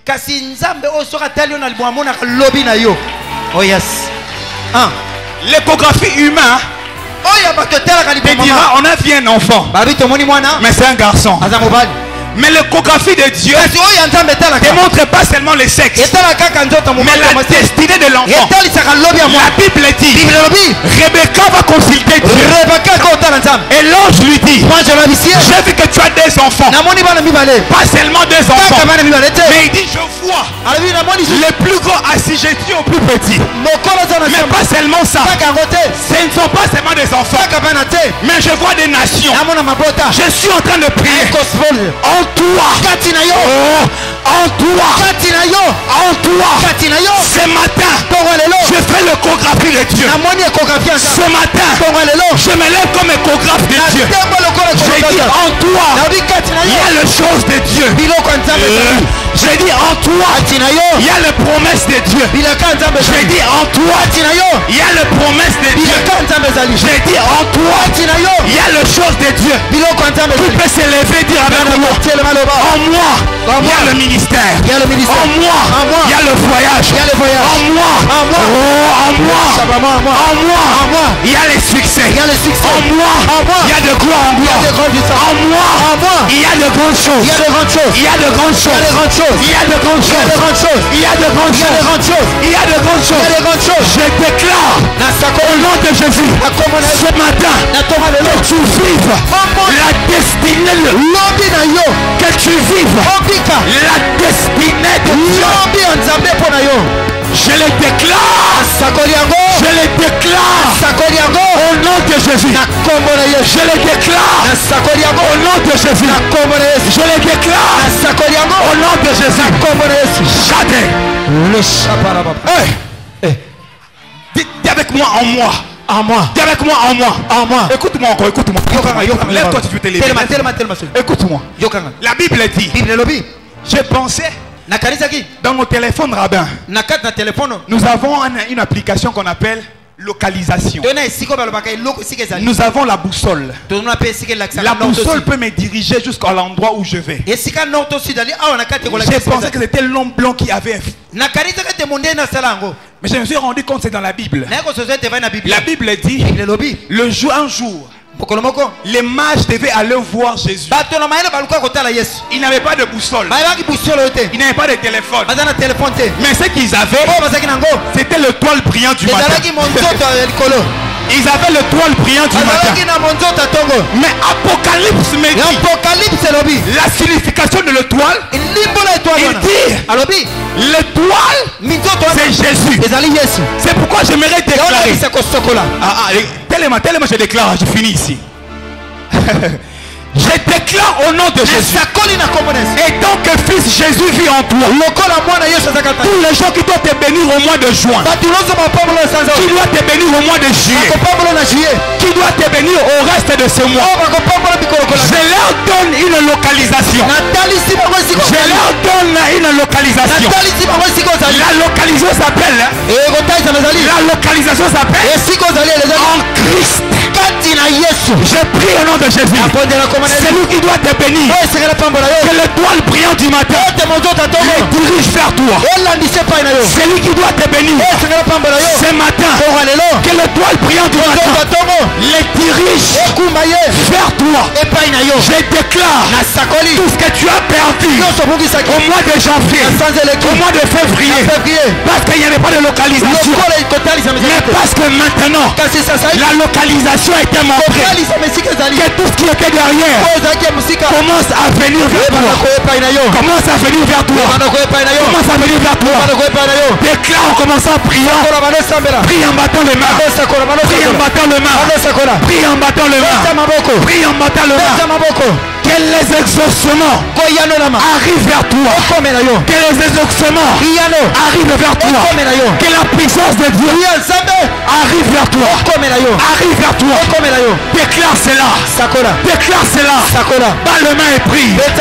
L'échographie humaine te dira on a vu un enfant, mais c'est un garçon. Mais l'échographie de Dieu ne démontre pas seulement les sexes, mais la destinée de l'enfant. La Bible dit, Rebecca va consulter Dieu. Et l'ange lui dit, j'ai vu que tu as des enfants. Pas seulement des enfants, mais il dit, je vois le plus grand assujetti au plus petit. Mais pas seulement ça, ce ne sont pas seulement des enfants, mais je vois des nations. Je suis en train de prier en toi, en toi, ce matin, je fais l'échographie de Dieu. Ce matin, je me lève comme échographe de Dieu. Je les choses de Dieu. J'ai dit en toi, il y a les promesses de Dieu. J'ai dit en toi, il y a les promesses de Dieu. J'ai dit en toi, il y a les choses de Dieu. Tu peux s'élever et dire avec moi. En moi, il y a le ministère. En moi, il y a le voyage. En moi, il y a les succès. En moi, il y a de gloire en gloire. En moi, il y a de grandes choses. Il y a de grandes choses. Il y a de grandes choses. Il y a de grandes choses. Il y a de grandes choses. Je déclare au nom de Jésus ce matin que tu vives la destinée que tu vives la destinée de Dieu. Je le déclare. Je le déclare au nom de Jésus. Je le déclare au nom de Jésus. Je le déclare au nom de Jésus. Dis avec moi en moi. Dis avec moi en moi. Écoute-moi encore, écoute-moi. Lève-toi si tu veux te lever. Écoute-moi. La Bible dit. J'ai pensé. Dans mon téléphone rabbin, nous avons une application qu'on appelle localisation. Nous avons la boussole. La boussole peut me diriger jusqu'à l'endroit où je vais. J'ai pensé que c'était l'homme blanc qui avait. Mais je me suis rendu compte que c'est dans la Bible. La Bible dit un jour. Les mages devaient aller voir Jésus. Ils n'avaient pas de boussole. Ils n'avaient pas de téléphone. Mais ce qu'ils avaient, c'était le toile brillant du matin. Ils avaient le toile brillant du matin. Mais Apocalypse me dit la signification de l'étoile. Il dit l'étoile, c'est Jésus. C'est pourquoi j'aimerais déclarer. Tellement je déclare, je finis ici. Je déclare au nom de Jésus. Et tant que fils Jésus vit en toi, tous les gens qui doivent te bénir au mois de juin, qui doivent te bénir au mois de juillet, qui doivent te bénir au reste de ce mois, je leur donne une localisation. Je leur donne une localisation. La localisation s'appelle en Christ. Je prie au nom de Jésus. C'est lui qui doit te bénir. Que l'étoile brillante du matin les dirige vers toi. C'est lui qui doit te bénir. Ce matin, que l'étoile brillante du matin les dirige vers toi. Je déclare tout ce que tu as perdu au mois de janvier, au mois de février, parce qu'il n'y avait pas de localisation, mais parce que maintenant la localisation a été montrée, que tout ce qui était derrière commence à venir vers toi. Commence à venir vers toi. Commence à venir vers toi. Déclare en commençant à prier. Prie en battant les mains. Prie en battant les mains. Prie en battant les mains. Prie en battant les mains. Que les exaucements arrivent vers toi. Que les exaucements arrivent vers toi. Que la puissance de Dieu arrive vers toi. Arrive vers toi. Déclare cela. Déclare cela. Bas le main et prie. Bas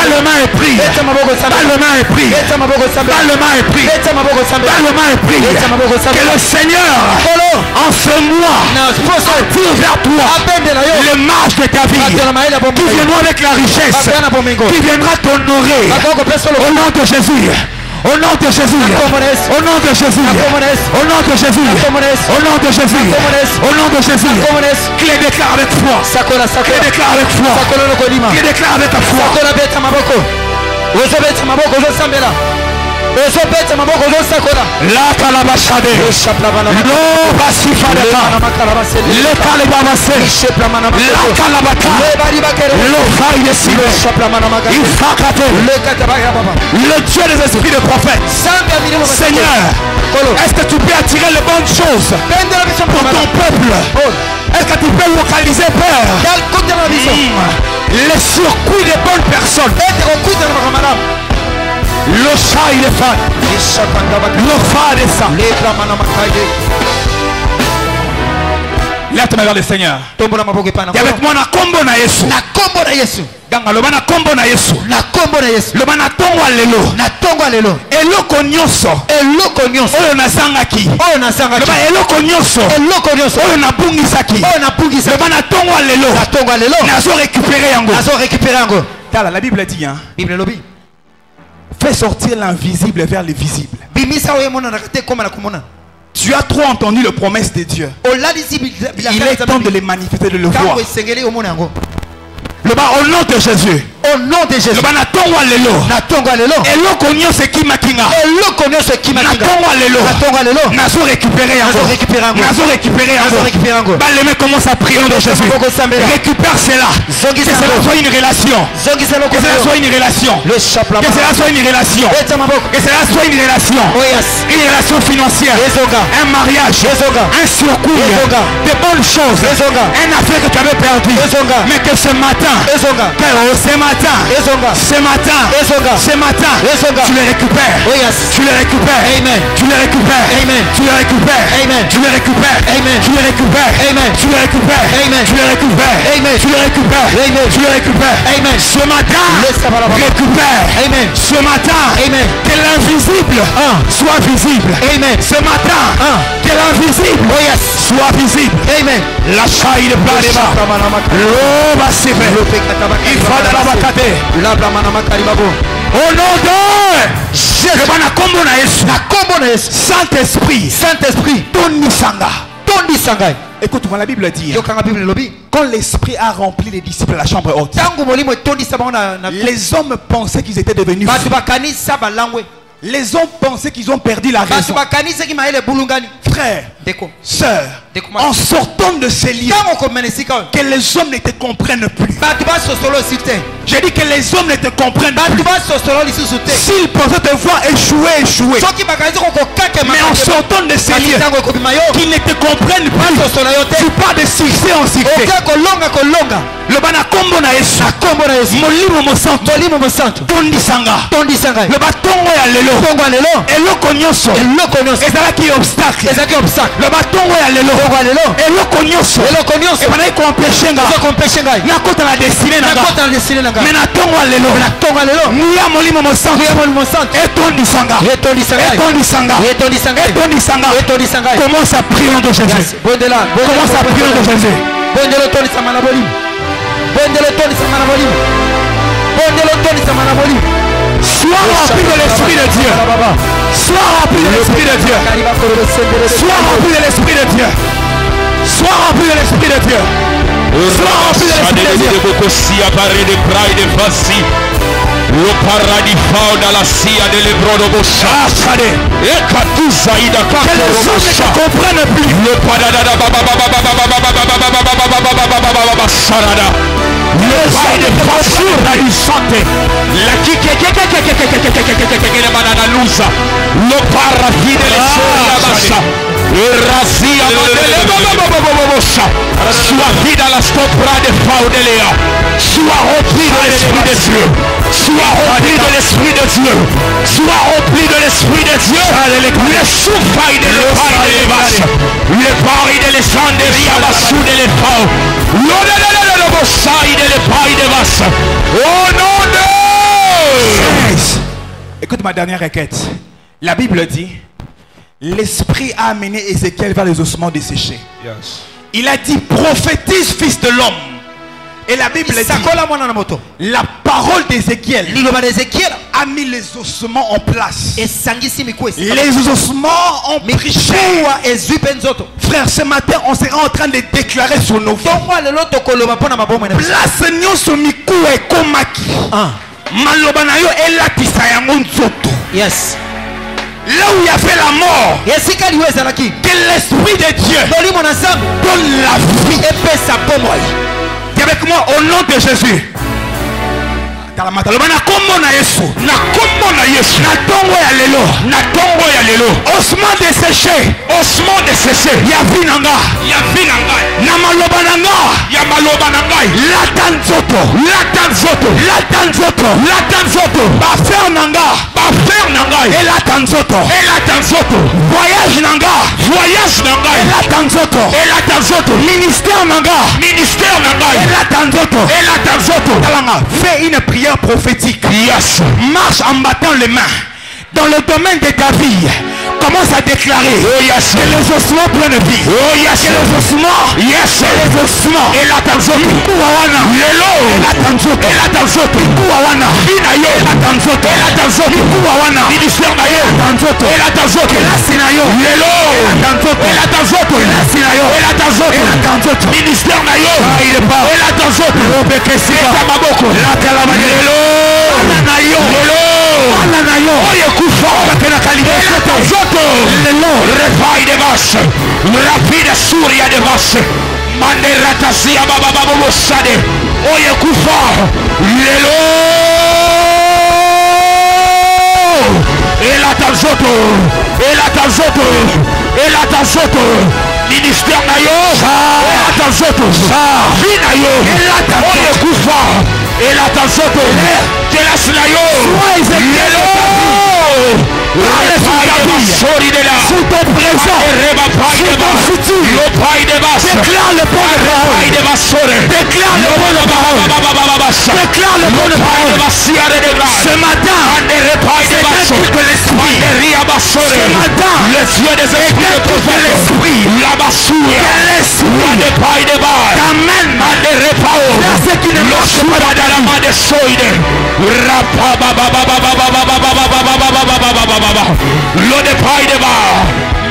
le main et prie. Bas le main et prie. Bas le main et prie. Bas le main et prie. Que le Seigneur en ce mois attire vers toi les marches de ta vie qui viendront avec la richesse, qui viendra t'honorer au nom de Jésus. Au nom de Jésus. Au nom de Jésus. Au nom de Jésus. Au nom de Jésus. Au nom de Jésus. Qui les déclare avec foi. Qui les déclare avec foi. Qui les déclare avec ta foi. La calabachade, lo basifadeka, le calababase, la calabata, le faïdesile, il fakate, le Dieu des esprits de prophètes. Seigneur, est-ce que tu peux attirer les bonnes choses pour ton peuple? Est-ce que tu peux localiser, Père, les circuits des bonnes personnes? Le chat il est fan. Le phare est ça. Lève ton main vers le Seigneur. Et avec moi na kombo na Yesu. ganga loba na kombo na Yesu loba na tongo alelo eloko nyonso oyo nasangaki loba eloko nyonso oyo nabungisaki loba na tongo alelo nazo récupérer yango. Tala, la Bible dit, hein, fais sortir l'invisible vers le visible. Tu as trop entendu les promesses de Dieu. Il est temps de les manifester, de le voir. Le bas au nom de Jésus. Le bas na tongo alelo. Eloko nyonso kimakinga. Na tongo alelo. Nazo récupérer yango. Bah les mecs commencent à prier au nom de Jésus. Récupère cela. Que cela soit une relation. Que cela soit une relation. Que cela soit une relation. Que cela soit une relation. Une relation financière. Un mariage. Un surcoût. Des bonnes choses. Un affaire que tu avais perdu. Mais que ce matin, tu les récupères. Tu les récupères. Amen. Tu les récupères. Amen. Tu les récupères. Amen. Tu les récupères. Amen. Tu les récupères. Amen. Tu les récupères. Amen. Tu les récupères. Amen. Tu les récupères. Amen. Tu les récupères. Amen. Ce matin, récupère. Amen. Ce matin, amen. Que l'invisible soit visible. Amen. Ce matin, que l'invisible soit visible. Amen. La chaîne de Bladeba. L'eau va s'élever. Il faut de la vacate. Au nom de Jésus. Saint-Esprit. Toni Sanga. Écoute-moi, la Bible dit, quand l'Esprit a rempli les disciples à la chambre haute, les hommes pensaient qu'ils étaient devenus fous. Les hommes pensaient qu'ils ont perdu la raison. Frères, sœurs, en sortant de ces lieux, que les hommes ne te comprennent plus. J'ai dit que les hommes ne te comprennent plus. S'ils pensaient te voir échouer, mais en sortant de ces lieux, qu'ils ne te comprennent plus, tu pars de succès en succès. Le bana kombo na Yesu. Molimo mosanto. Tondisanga. Le batongo ya lelo. Eloko nyonso. Ezalaki obstacle. Le batongo ya lelo. Eloko nyonso. Ebana ko empêcher nga. Na kota la destinée nanga. Mais na tongo ya lelo. Muya molimo mosanto. Etondisanga. Commence à prier en nom de Jésus. Commence à prier en nom de Jésus. Sois rempli de l'Esprit de Dieu. Sois rempli de l'Esprit de Dieu. Sois rempli de l'Esprit de Dieu. Sois rempli de l'Esprit de Dieu. Sois rempli de l'Esprit de Dieu. Lo paradis fauda la sia delle brodobosha. E katuza ida kakosha. Comprenne plus. Le padada sarada. Le paide fasura di sante. La kike banana lusa. Lo parra fide le sola bassa. Razia bosha. Sua vida la stopra de faudelea. Sua rempli de l'Esprit de Dieu. Sois rempli de l'Esprit de Dieu. Sois rempli de l'Esprit de Dieu. Le souffle de l'Esprit de l'Évache. Le pari de l'Essanderia bassou de l'Effort. Le bossaï de l'Epaï de Vasse. Au nom de Jésus. Écoute ma dernière requête. La Bible dit, l'Esprit a amené Ézéchiel vers les ossements desséchés. Yes. Il a dit, prophétise, fils de l'homme. Et la Bible dit, la parole d'Ézéchiel a mis les ossements en place. Les ossements ont pris chair. Frère, ce matin, on sera en train de déclarer sur nos vies. Place nyonso miku ekomaki. Maloba na yo elatisa yango nzoto. Yes. Là où il y avait la mort, que l'Esprit de Dieu donne la vie et paix sa pomme. Avec moi au nom de Jésus. Osman desséché. Yavinanga. Namalobananga. Latanzoto. Bafernanga. nangai. Elata nzoto. Elata nzoto. Voyage nanga. Voyage nanga. Elata nzoto. Elata nzoto. Ministère nanga. Ministère nanga. Elata nzoto. Elata nzoto. Talanga, fais une prière prophétique. Yes. Marche en battant les mains. Dans le domaine de ta vie, commence à déclarer que les ossements prennent vie. Que les ossements, que les ossements. Et la tanzoto. Kuawana. Lelo. Et la tanzoto. Et la tanzoto. Kuawana. Inayo. Et la tanzoto. Et la tanzoto. Kuawana. Ministère nayo. Tanzoto. Et la tanzoto. Et la sinayo. Lelo. Et la tanzoto. Et la tanzoto. Et la sinayo. Et la tanzoto. Et la tanzoto. Ministère nayo. Il est pas. Et la tanzoto. Obekesi. Et ta maboko. La kalamani. Lelo. Nayo. Lelo. Nayo. Oye kufa. Bakena kalibé. Et la tanzoto. Lelo. Refaille de vache. Rapide Souria de vache. Mande ratazia baba baba mosade. Oye kufa. Lelo. Et la tanzoto. Et la tanzoto. Et la tanzoto. Ministère nayo. Et la tanzoto. Vinayo. Et la tanzoto. Oye kufa. Et la tanzoto. Que la sinayo. Lelo. Sous ton présent, sous ton futur, déclare le bon de parole. Déclare le bon de parole. Déclare le bon de parole. Ce matin, éteins que l'esprit. Ce matin, les yeux des esprits de l'esprit. Que l'esprit t'amène vers ce qui ne marche pas dans la main de Soïde. L'ode paille de bas,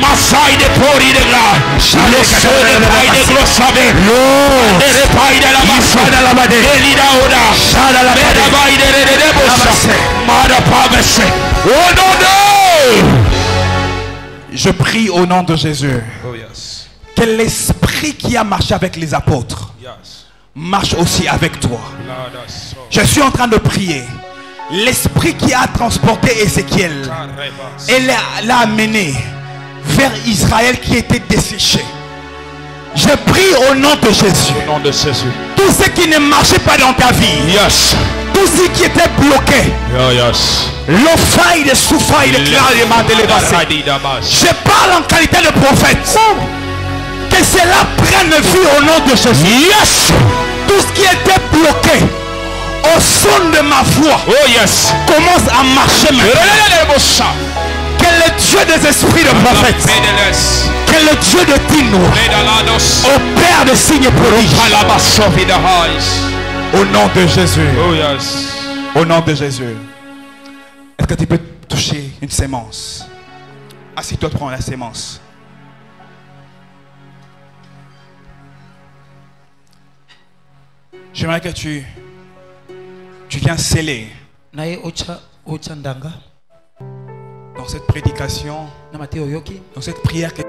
Massaï de Pori de gras, le sol de paille de Glossave, le paille de la Massa de la Bade, Elida Oda, la Bedabaï de Rebos, Mada Pavese. Oh non, non! Je prie au nom de Jésus. Oh yes. Que l'esprit qui a marché avec les apôtres marche aussi avec toi. Je suis en train de prier. L'esprit qui a transporté Ézéchiel et l'a amené vers Israël qui était desséché. Je prie au nom de Jésus. Au nom de Jésus. Tout ce qui ne marchait pas dans ta vie. Yes. Tout ce qui était bloqué. Yes. L'offraille de souffraille, le clairement de l'évacuer. Je parle en qualité de prophète. Que cela prenne vie au nom de Jésus. Yes. Tout ce qui était bloqué au son de ma voix, commence à marcher maintenant. Que le Dieu des esprits de prophètes, que le Dieu de Tino opère de signes prodiges. Au nom de Jésus. Au nom de Jésus. Est-ce que tu peux toucher une sémence? Assis-toi, prends la sémence. J'aimerais que tu viens sceller dans cette prédication, dans cette prière que